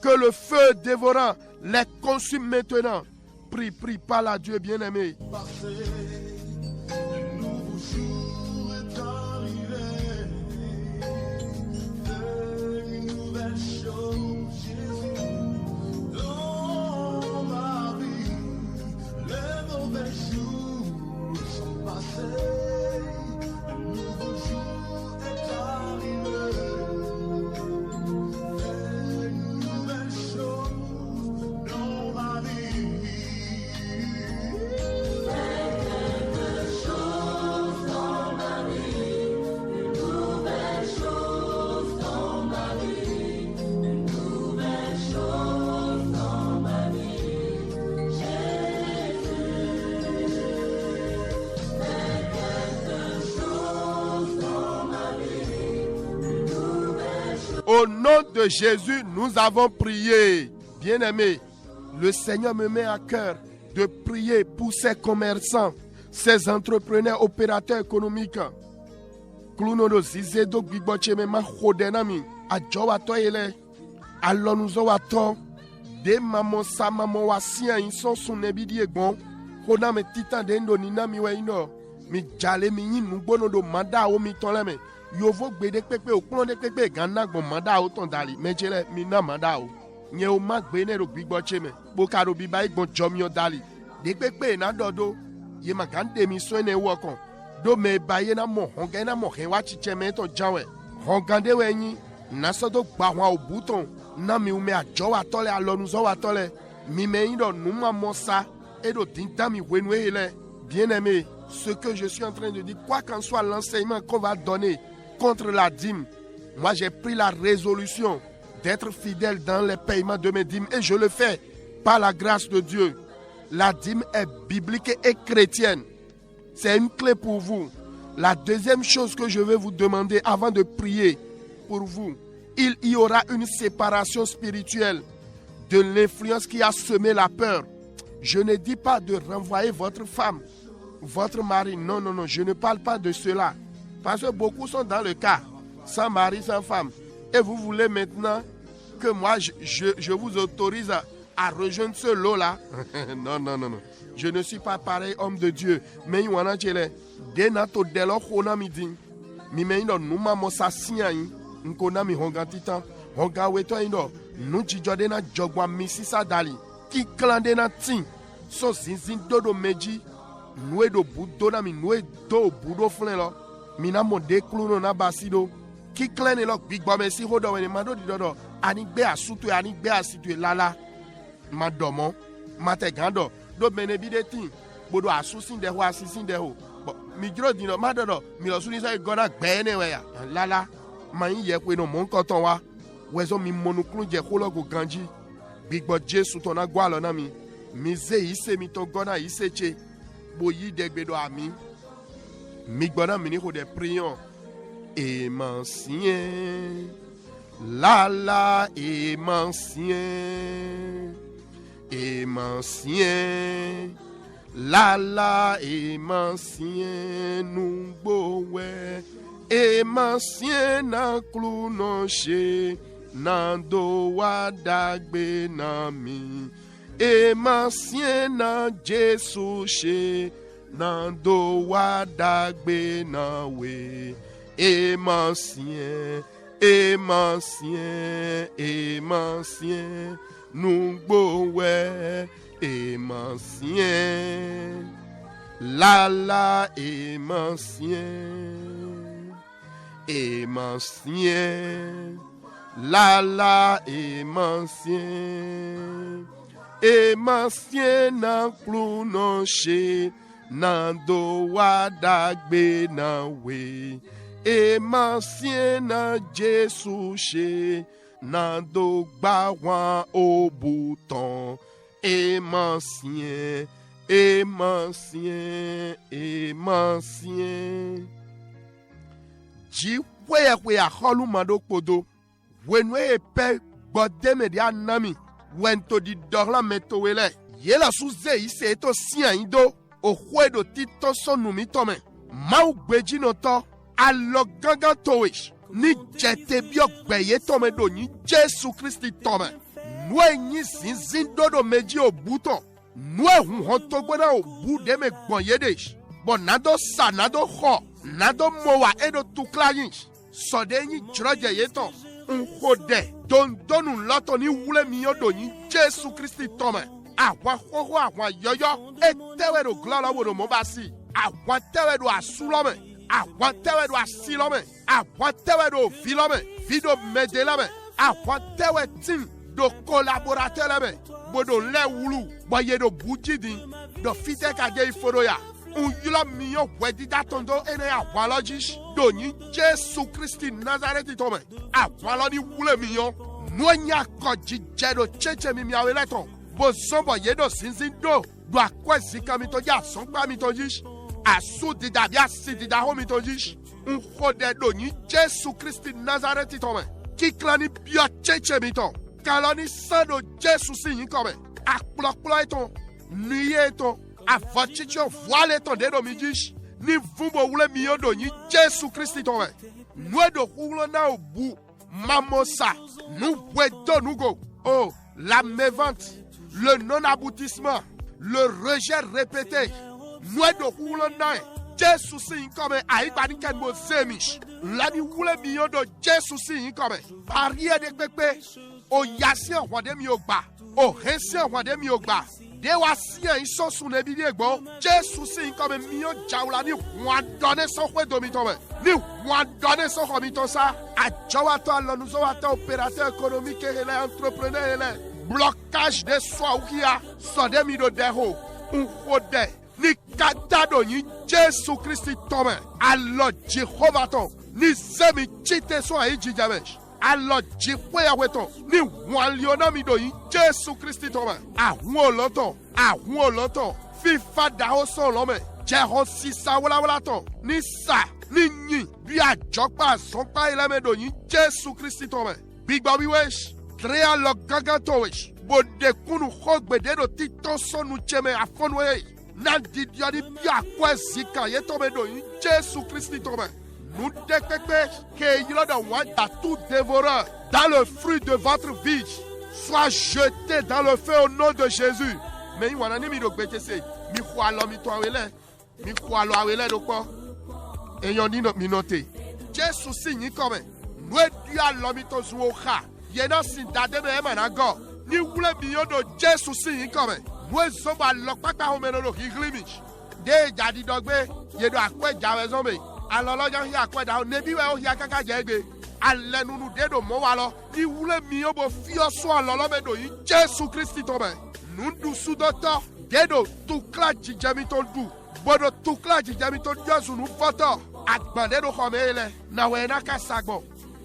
que le feu dévorant les consume maintenant. Prie, prie, par la Dieu bien-aimé. Au nom de Jésus, nous avons prié. Bien-aimés, le Seigneur me met à cœur de prier pour ces commerçants, ces entrepreneurs, opérateurs économiques. Klunodo zizedo gbibocheme ma khodenami ajowato ele alonuzo wato de mamo sa mamo wasia inso sunebidi egbon kona me titan de ndo nina mi we ino mi jale mi yin nubono do manda o mi tonleme yovo gbede pepe okun de pepe ganna gbon manda o ton dali mejele mi na manda o nye o ma gbe ne ro gbibocheme bokaro biba egbon jomio dali de pepe na dodo ye magande mi so ene wo kon do me baye na mo honga na mo hen wa chiche me to jawe hongande we yin na so do gba wa obuton na mi ume ajo wa tole alonuzo wa tole mi me yin do nu ma mo sa e do tinta mi wenu ele bien-aimé, ce que je suis en train de dire, quoi qu'en soit l'enseignement qu'on va donner contre la dîme, moi j'ai pris la résolution d'être fidèle dans les paiements de mes dîmes et je le fais par la grâce de Dieu. La dîme est biblique et chrétienne. C'est une clé pour vous. La deuxième chose que je vais vous demander avant de prier pour vous, il y aura une séparation spirituelle de l'influence qui a semé la peur. Je ne dis pas de renvoyer votre femme, votre mari. Non, non, non, je ne parle pas de cela. Parce que beaucoup sont dans le cas, sans mari, sans femme. Et vous voulez maintenant que moi, je vous autorise à rejoindre ce lot-là. Non, non, non, non. Je ne suis pas pareil, homme de Dieu. Mais il y a un chele. Dès nato delo khona midi. Mi me indo numa mosa sinya yi. Nkona mi honga titan. Honga weto indo. Nuchi jode na jogwa misisa dali. Ki klande na tin. So zinzin dodo meji. Nwe do budo na mi nwe do budo flen lo. Mina mo de kluno na basido. Ki klane lo big ba mesi hodo wene mado di dodo. Ani gbe asutu ani gbe asitue lala. Madomo. mate gando do menebide tin bodo asusin de ho asisin de ho mi jiro dino madodo mi lo suni sai gona gbe ne we ya lala man ye pe no mo nkan ton wa wezo mi monukun je ko logo ganji gbigbo Jesu to na gwa lo na mi ze ise mi to gona ise che bo yi de gbedo ami mi gbona mi ni ko de prions émancien lala émancien émancien lala émancien nous bowe émancien na clou non che nan do wa dagbe na mi émancien na Jesu che nan do wa dagbe na we émancien émancien émancien nous bowe émancien lala émancien émancien lala émancien émancien nan clou non che nan do wa dagbe na we émancien na Jesu che nan do gba wan au bouton émancien émancien émancien ji we ya holu mado podo wenwe pe gbode me dia nami wento di dorla metowele yela suze ise to sian indo o hwedo tito sonu mi tome mau gbeji no to alo gangan towish ni jete bi ogbeye tome do ni Jesu Kristi tome nwe yin zinzin dodo meji obuton nwe hun hon to gbona obu de me gbon yedesh bo nado sa nado ho nado mowa edo tuklayin sode yin droje yeton nhode dondonu loto ni wule mi yodo ni Jesu Kristi tome awa hoho awa yoyo etewe do glola wodo mo basi awa tewe do asulome awa tewe do asilome awa tewe do filome vido medelame awa tewe tin do collaborateur bodo le wulu boye do bujidi do fite kage iforo ya unyula miyo wedida tondo ene awa lojish do ni Jesu Kristi Nazareti tome awa lo ni wule miyo nonya koji jedo cheche mi aweleton bo sombo yedo sinzin do akwesi kamito ya sonpa mito yish asu dida bia si dida ho mito yish nhode do ni Jesu Kristi Nazareti tome kiklani bia cheche mito kaloni sando Jesu si yin kome akplokplo eton niye eton avochicho voile ton dedo mi yish ni vumbo wule miyo do ni Jesu Kristi tome nwedo hulo na obu mamosa nous wedo nugo oh la mévente le non-aboutissement, le rejet répété. Nous de Houlonai, Jésus si comme Aïbanikan Mozemish. La ni Houle Mio de Jésus si comme Paria de Pepe, O Yassien Wadem Yogba, O Hessien Wadem Yogba. Dewa sien iso sous les billets bon, Jésus si comme Mio Jaulani, Wadone son fouet domitome. Ni Wadone son homiton ça, a Jawato l'onouzoata opérateur économique et l'entrepreneur. Blocage de soia sodemi do deho unhode ni kadado ni Jesu Kristi tome allo Jehovah ton ni semi chite so ajijamesh allo Jehovah weton ni wanliona mi do ni Jesu Kristi tome ahun oloton fifa da o so lome jeho sisa wala ton ni sa ni yin bi ajopa sonpa eleme do ni Jesu Kristi tome big baby wish Trea lo gagatowish, bode kunu hogbe do tito sonu cheme afonwe. Nan didiani bia kwezika yetomedo Jésus Christ tome. Nous décrétons que il a tout dévoreur dans le fruit de votre vie soit jeté dans le feu au nom de Jésus. Mais il y a un ami de BTC. Mi kwa lo mi to awele. Mi kwa lo awele do po. Et yon di no mi note. Jésus si ni comme. Nous dia lo mi to zuo kha. Yena sin dade me ema na go ni wule biyo do Jesu si yin kome we so ba lo papa ho me no lo higlimish de jadi dogbe ye do akwe jawe zombe alolo jan hi akwe da nebi we o hi akaka jegbe alenunu de do mo wa lo ni wule mi o bo fi o so alolo me do yin Jesu Kristi to be Nundu sudoto. Dedo tukla jijamiton du. Bodo tukla jijamiton yosu nu foto. Agbandedo komele. Na wena kasagbo.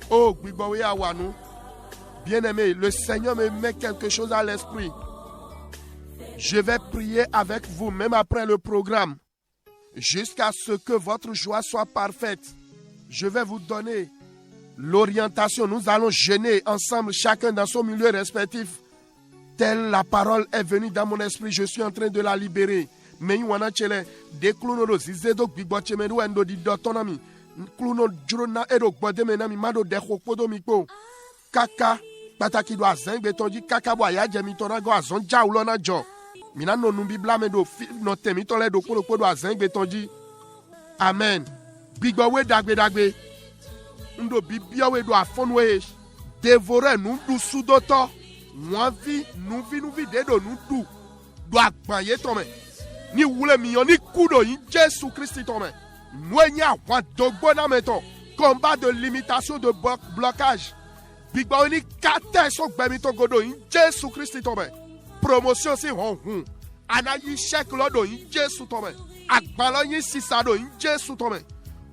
Oh, Gbibowe Awanu. Bien-aimé, le Seigneur me met quelque chose à l'esprit. Je vais prier avec vous, même après le programme, jusqu'à ce que votre joie soit parfaite. Je vais vous donner l'orientation. Nous allons jeûner ensemble, chacun dans son milieu respectif. Telle la parole est venue dans mon esprit, je suis en train de la libérer. Mais wana chele de kluno zizedo gbigbo chemenu endo di dotonami. Kluno jurona edo gbode menami mado de khopodo mikpo. Kaka pataki do azeng betonji kaka bo ayaje mitona go azon jaulona jo. Mina no numbi blame do no temi tole do kodo azeng betonji. Amen. Gbigbo we dagbe. Ndo bibio we do afonwe. Dévorer nous du sudoto. Nous vi dedo nous du. Do akpanye tome. Ni wule miyon ni kudo yin Jésus Christ tome. Nouenya wa dogbo na meton. Combat de limitation de blocage. Big Ba ni kate so gbemito godo yin Jésus Christ tome. Promotion si hon. Anayi chèque lodo yin Jésus tome. Agbalo yin sisado yin Jésus tome.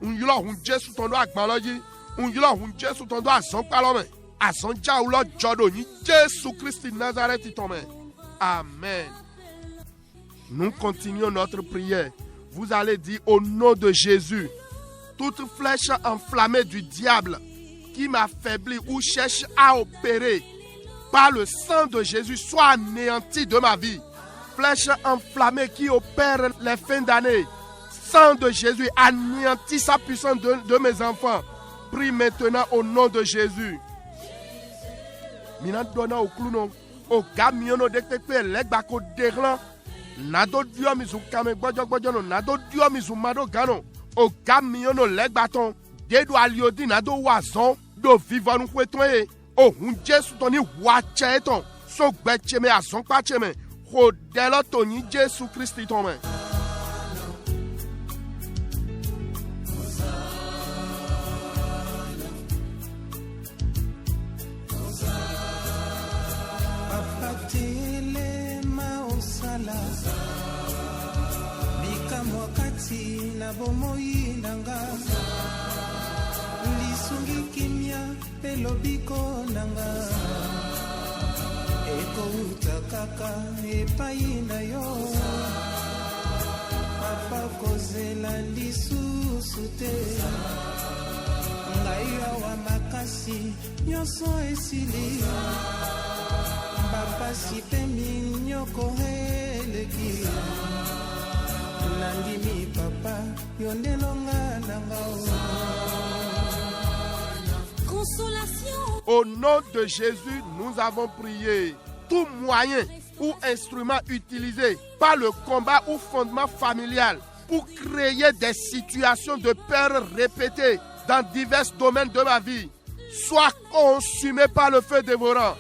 Unyilo hun Jésus tondo agbalo yin. Unyilo hun Jésus tondo azon palome. Azon jaoulo jodo yin Jésus Christ Nazareth tome. Amen. Nous continuons notre prière. Vous allez dire au nom de Jésus, toute flèche enflammée du diable qui m'affaiblit ou cherche à opérer par le sang de Jésus soit anéantie de ma vie. Flèche enflammée qui opère les fins d'année. Sang de Jésus anéantit sa puissance de mes enfants. Prie maintenant au nom de Jésus. Mina dona au clounon. Au gamiono de tekpe legbako deglan. Nado dio mizu kame gbojo no nado dio mizu mado gano o gamiono legbaton dedo aliodi nado wazon do vivanu kweton e o hun Jesu ton ni wache ton so gbecheme azon pacheme ho delo ton ni Jesu Christ ton men. Bomoi nanga lisungi kimia pelobiko nanga eko utakaka epai na yo papa kozela lisusu te ngai awa makasi nyonso esili bapasi pe minyoko eleki nandimi papa yondelonga nangao. Consolation. Au nom de Jésus, nous avons prié. Tout moyen ou instrument utilisé par le combat ou fondement familial pour créer des situations de peur répétées dans divers domaines de ma vie soit consumé par le feu dévorant.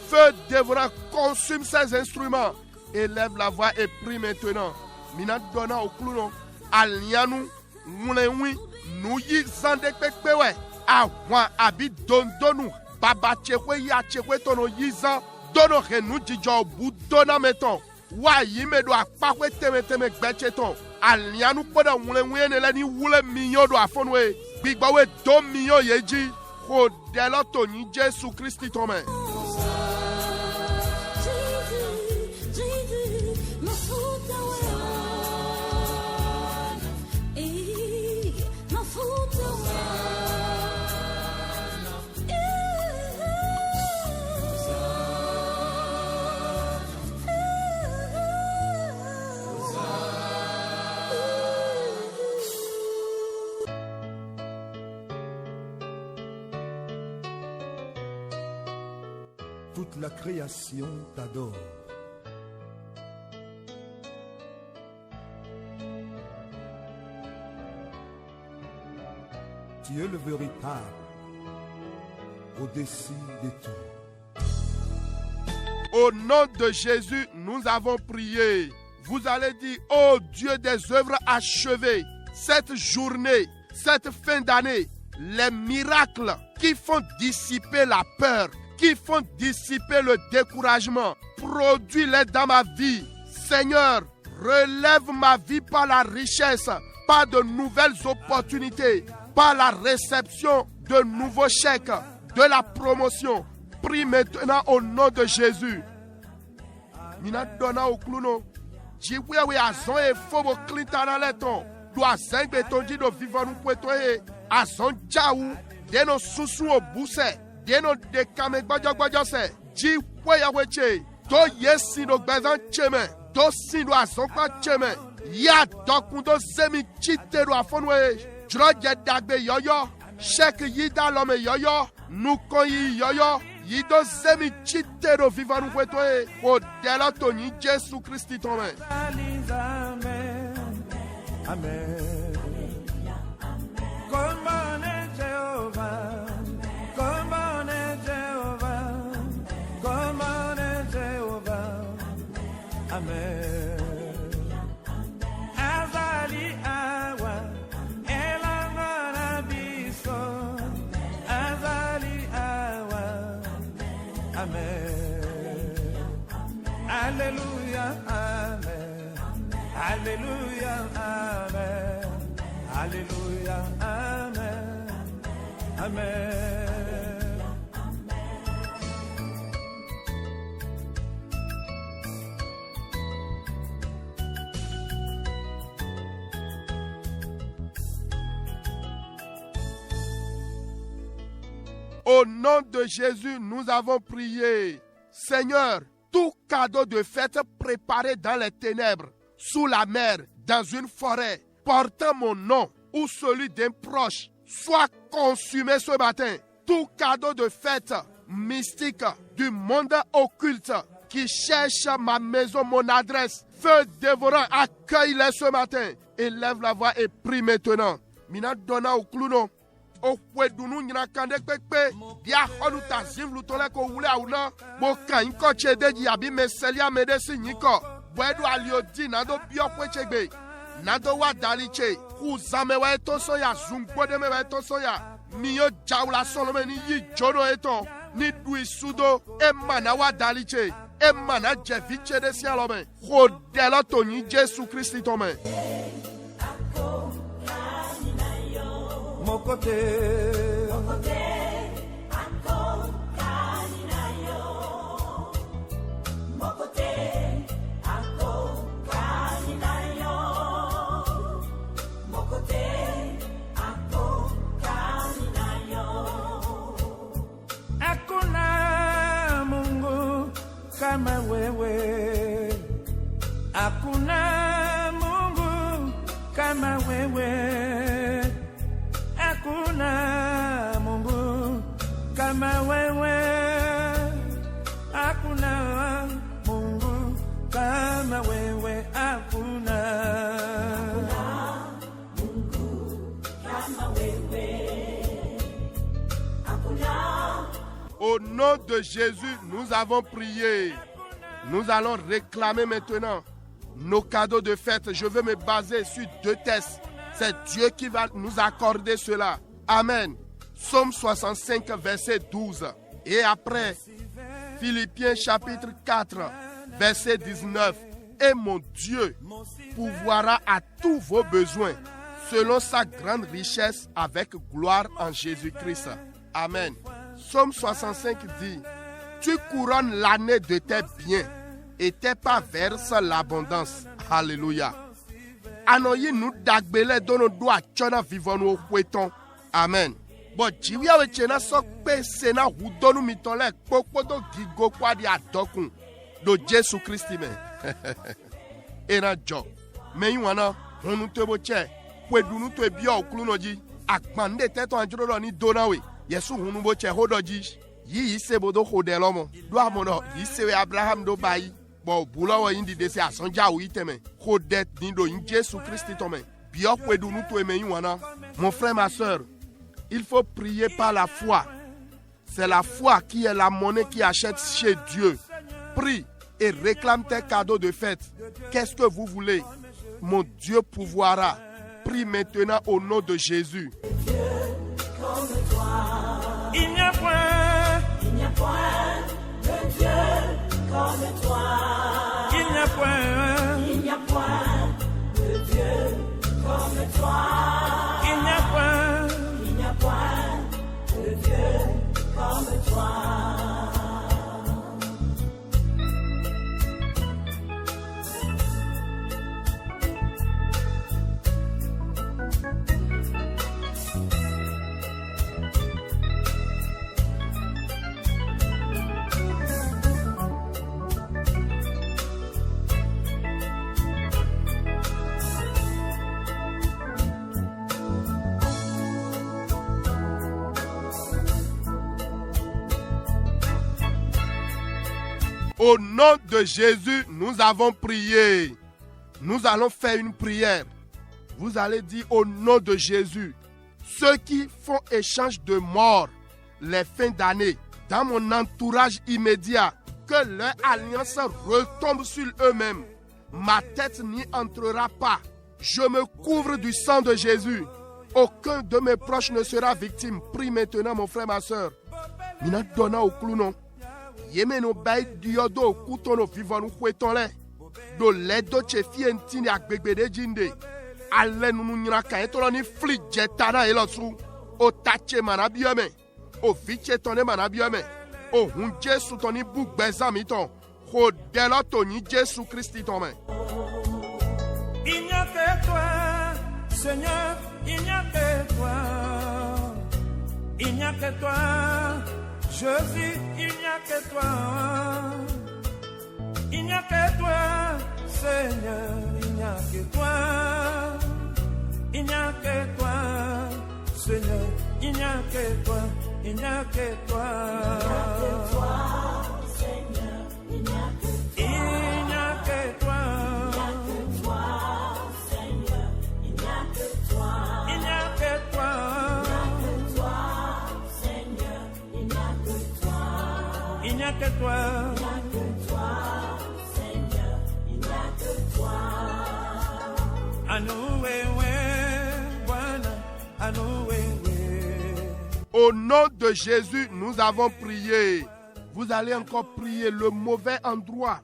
Feu dévorant consume ces instruments. Élève la voix et prie maintenant. Mina dona au clounon, alianu, moulewi, nouyi zande pekpewe, awan abi dondonu, baba chekwe ya chekwe tono yizan, dono renu jijo bu dona meton, wa yime do akpakwe teme gbecheton, alianu poda moulewi eneleni wule minyo do afonwe, bigbawe 2 millions yeji, ho deloto ni Jésus Christ tome. Toute la création t'adore. Tu es le véritable, au-dessus de tout. Au nom de Jésus, nous avons prié. Vous allez dire, ô Dieu des œuvres achevées, cette journée, cette fin d'année, les miracles qui font dissiper la peur, qui font dissiper le découragement, produis-les dans ma vie. Seigneur, relève ma vie par la richesse, par de nouvelles opportunités, par la réception de nouveaux chèques, de la promotion. Prie maintenant au nom de Jésus. Mina donna au clouno. Jiwewe azon e fobo klintana leton. Do azeng betonji do vivanu pwetoye. Azon jaou. Deno susu o buse. Deno dekame gbajo se. Jiwewe weche. Do yesi no bezan cheme. Do sindo azon kwa cheme. Ya dokundo zemi chite do afonwe. Droge dagbe yoyo. Shek yida lome yoyo. Nukon yi yoyo. Yido zemi chite do vivanu pwetoye. O dela toni Jesu Christi tome. Amen. Amen. Come on, Jehovah. Come on, Jehovah. Come on, Jehovah. Amen. Azali awa. Elangana biso. Azali awa. Amen. Hallelujah. Amen. Hallelujah. Amen. Hallelujah. Amen. Amen. Au nom de Jésus, nous avons prié. Seigneur, tout cadeau de fête préparé dans les ténèbres, sous la mer, dans une forêt, portant mon nom ou celui d'un proche, soit consumé ce matin. Tout cadeau de fête mystique du monde occulte qui cherche ma maison, mon adresse, feu dévorant, accueille-les ce matin. Élève la voix et prie maintenant. Mina donna au clouno. O kwedunu nyina kande kpekpe dia honu tazim lutole ko wule auna bo kan ko chedeji abi meselia medesi nyiko bwedu aliodi nado bio kwechegbe nado wa daliche uzame wa etoso ya zungode me wa etoso ya miyo jaula solome ni yi jono eto ni duisudo emana wa daliche emana jeviche de sialome hodelo toni Jesu Christi tome. Mokote, ako kaninayo. Mokote, ako kaninayo. Mokote, ako kaninayo. hakuna Mungu kama wewe, hakuna Mungu kama wewe. Hakuna Mungu kama wewe, hakuna Mungu kama wewe, hakuna Mungu kama wewe. Hakuna. Au nom de Jésus, nous avons prié. Nous allons réclamer maintenant nos cadeaux de fête. Je veux me baser sur 2 textes. C'est Dieu qui va nous accorder cela. Amen. Psaume 65, verset 12. Et après, Philippiens chapitre 4, verset 19. Et mon Dieu pourvoira à tous vos besoins selon sa grande richesse avec gloire en Jésus-Christ. Amen. Psaume 65 dit, tu couronnes l'année de tes biens et tes pas versent l'abondance. Alléluia. Anoyi nous dagbele dono do achona vivonu okweton. Amen. Bo jiwia we chena sok pe sena hudonu mitole popodo gigo kwa di adokun do Jesu Christi me. Ena jo. Me yuana hunu tebo che kwedunu to ebia okulunoji akpande teto anjoro ni donawe. Yesu hunu bo che hodoji. Yi sebodo hodelomo. Do amono yi sewe Abraham do bayi. Bon, boulot indi de se asanja ou iteme. Kodet nido in Jésus Christ tome. Bio kwedu nous to eme yuana. Mon frère, ma soeur, il faut prier par la foi. C'est la foi qui est la monnaie qui achète chez Dieu. Prie et réclame tes cadeaux de fête. Qu'est-ce que vous voulez? Mon Dieu pourvoira. Prie maintenant au nom de Jésus. Il n'y a point de Dieu comme toi. Au nom de Jésus, nous avons prié. Nous allons faire une prière. Vous allez dire au nom de Jésus, ceux qui font échange de mort les fins d'année, dans mon entourage immédiat, que leur alliance retombe sur eux-mêmes. Ma tête n'y entrera pas. Je me couvre du sang de Jésus. Aucun de mes proches ne sera victime. Prie maintenant, mon frère, ma soeur. Mina donna au clounon. Yeme no bay diodo au couton au vivant nous fouettons-les. Do ledo che fientini ak begbede jinde. Ale nous n'ira ka etoloni fli jetana elosu. O tache manabiome. O viche tone manabiome. O hun Jesu toni bouk bezami ton. Ho delo toni Jesu Christi ton men. Il n'y a que toi, Seigneur, il n'y a que toi. Il n'y a que toi, Jésus, il n'y a que toi. Il n'y a que toi, Seigneur, il n'y a que toi. Il n'y a que toi, Seigneur, il n'y a que toi. Il n'y a que toi. Seigneur, il n'y a que toi. Il n'y a que toi. Seigneur, il n'y a que toi. Il n'y a que toi. Seigneur, il n'y a que toi. Il n'y a que toi. Seigneur, il n'y a que toi. Au nom de Jésus, nous avons prié. Vous allez encore prier le mauvais endroit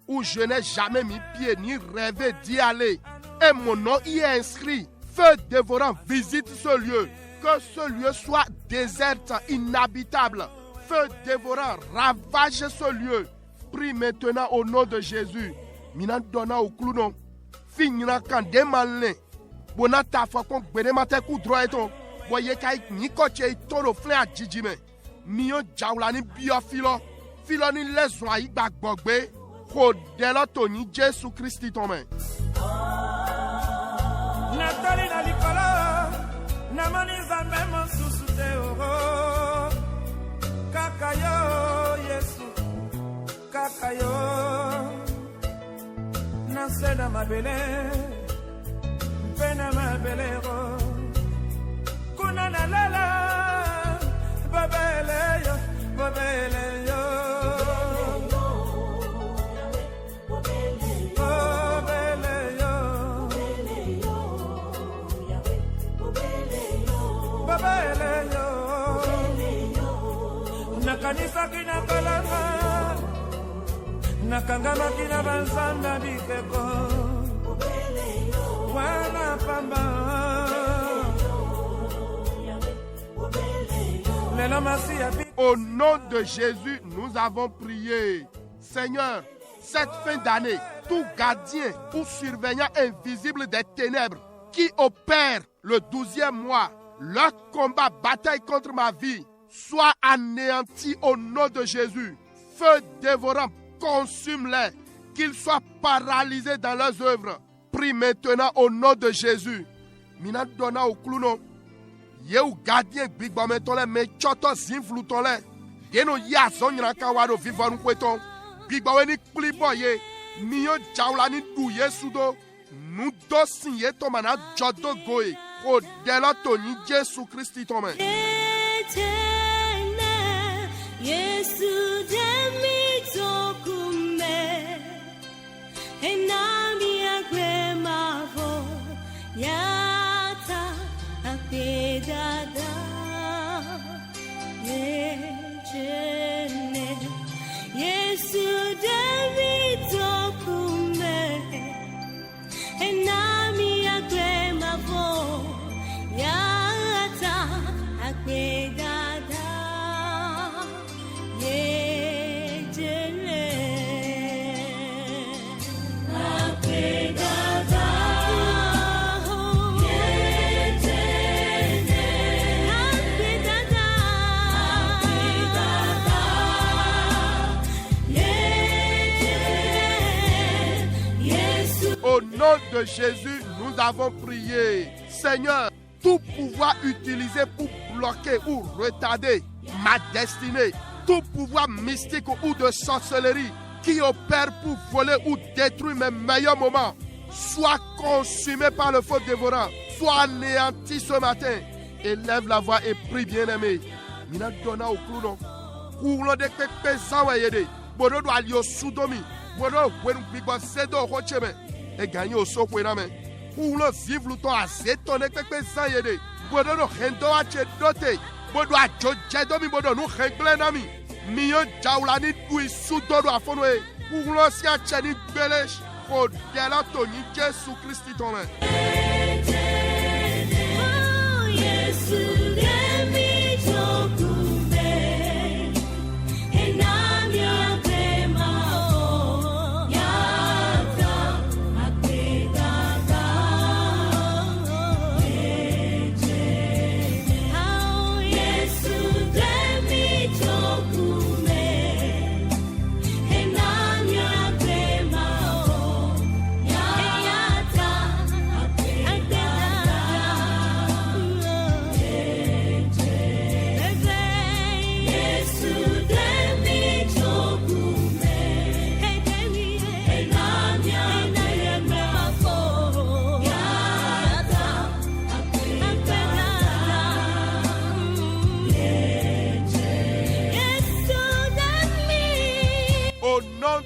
où je n'ai jamais mis pied ni rêvé d'y aller. Et mon nom y est inscrit. Feu dévorant visite ce lieu. Que ce lieu soit déserte, inhabitable. Feu dévorant ravage ce lieu. Prie maintenant au nom de Jésus. Mina donna au clounon. Finira quand démalé. Bonata fakon bedemate koudro eton. Boye kai ni koche itoro fle a jijime. Miyo jaulani bio filo. Filo ni leswa igba gbogbe. Ko delo to ni Jesu Christi ton men. Nathalie na likola, na maniza memo susute oro. Kakayo Yesu, kakayo. Na seda mabele, pena mabelero. Kuna na lala, babele yo, babele yo. Nakanisa kina kalama, nakangama kina bansanda bikeko, wana pamba. Au nom de Jésus, nous avons prié. Seigneur, cette fin d'année, tout gardien ou surveillant invisible des ténèbres qui opère le 12e mois, leur combat, bataille contre ma vie, soit anéanti au nom de Jésus. Feu dévorant, consume-les, qu'ils soient paralysés dans leurs œuvres. Prie maintenant au nom de Jésus. Mina donna au clounon. Yeu gardien bigbametole me choto zinflutole. Geno ya zonyra kawado vivanu kweton. Bigbaweni kliboye. Miyo jaulani du yesudo. Nous dossier tomana jodo goe. O delo toni Jesu Christi tome. Yesu demi tokume. Enami agremavo. Yata apedada. Yechene. Yesu demi tokume. Enami agremavo. Yata apedada. Au nom de Jésus, nous avons prié. Seigneur, tout pouvoir utilisé pour bloquer ou retarder ma destinée, tout pouvoir mystique ou de sorcellerie qui opère pour voler ou détruire mes meilleurs moments soit consumé par le feu dévorant, soit anéanti ce matin. Élève la voix et prie, bien-aimé. Mina donna au clou, Koulo de Pepe Zawayede, Bodo do Alio Sudomi, Bodo, when we got Sedo Hocheme, et gagné au Sokwename. Koulo Zivluto a Zeton et Pepe Zayede, Bodo no Hendo Ache Dote, Bodo a Jojedomi, Bodo no Henglenami, Mio Jaulani Dui Sudodo a Fonwe, Koulo Sia Cheni Belesh, Kodela Tony Jesu Christi Tome.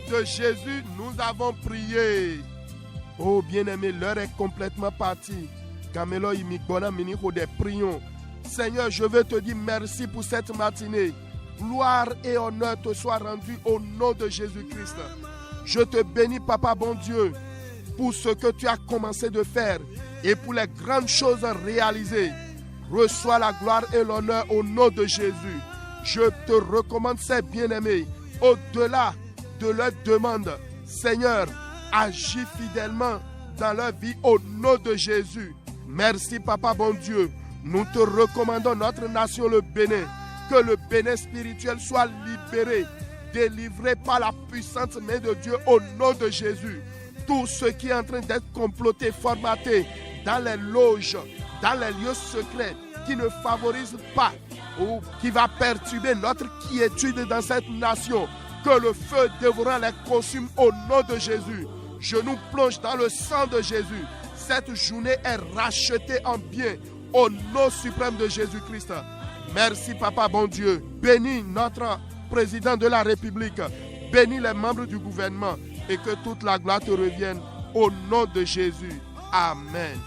De Jésus, nous avons prié. Oh bien-aimé, l'heure est complètement partie. Kamelo imikbona miniko des prions. Seigneur, je veux te dire merci pour cette matinée. Gloire et honneur te soient rendus au nom de Jésus-Christ. Je te bénis, Papa bon Dieu, pour ce que tu as commencé de faire et pour les grandes choses réalisées. Reçois la gloire et l'honneur au nom de Jésus. Je te recommande ces bien-aimés au-delà de leur demande. Seigneur, agis fidèlement dans leur vie au nom de Jésus. Merci, Papa bon Dieu. Nous te recommandons notre nation, le Bénin. Que le Bénin spirituel soit libéré, délivré par la puissante main de Dieu au nom de Jésus. Tout ce qui est en train d'être comploté, formaté dans les loges, dans les lieux secrets, qui ne favorisent pas ou qui va perturber notre quiétude dans cette nation, que le feu dévorant les consume au nom de Jésus. Je nous plonge dans le sang de Jésus. Cette journée est rachetée en bien au nom suprême de Jésus-Christ. Merci, Papa bon Dieu. Bénis notre président de la République. Bénis les membres du gouvernement et que toute la gloire te revienne au nom de Jésus. Amen.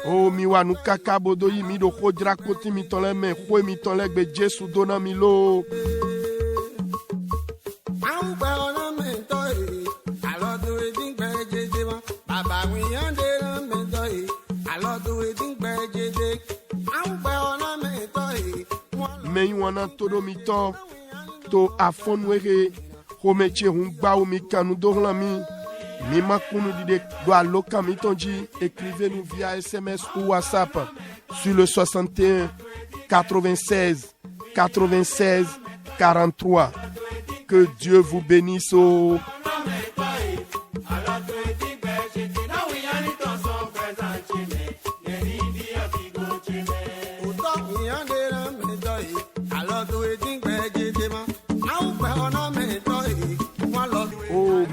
Oh miwa nu kaka bodo yi mi do kodra koti mi tole me kwe mi tole gbe Jesu dona mi lo. Me wana todo mi to to afonwere homeche hungba o mi kanu dohla mi. Mi makunu dide doa loka mi tonji, écrivez-nous via SMS ou WhatsApp sur le 61 96 96 43. Que Dieu vous bénisse. Oh.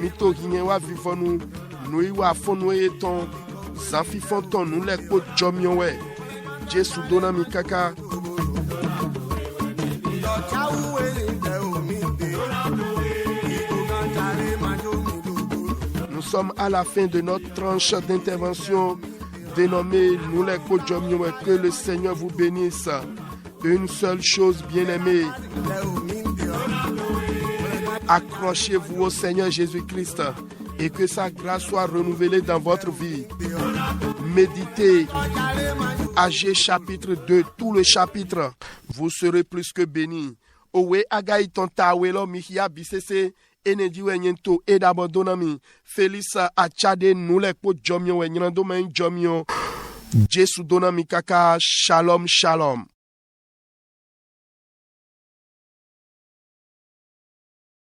Mito guinéwa vivons nous iwa fonou eton zanfi fonton nous les ko jomionwe Jesu dona mi kaka. Nous sommes à la fin de notre tranche d'intervention dénommée nous les ko jomionwe. Que le Seigneur vous bénisse. Une seule chose, bien-aimée, accrochez-vous au Seigneur Jésus-Christ et que sa grâce soit renouvelée dans votre vie. Méditez Agé chapitre 2, tout le chapitre, vous serez plus que bénis. Owe agaï ton tawelo mihia bisese enedi wenyento edabondonami Felisa achade nule po jomio wenyando men jomio Jesu donami kaka shalom shalom.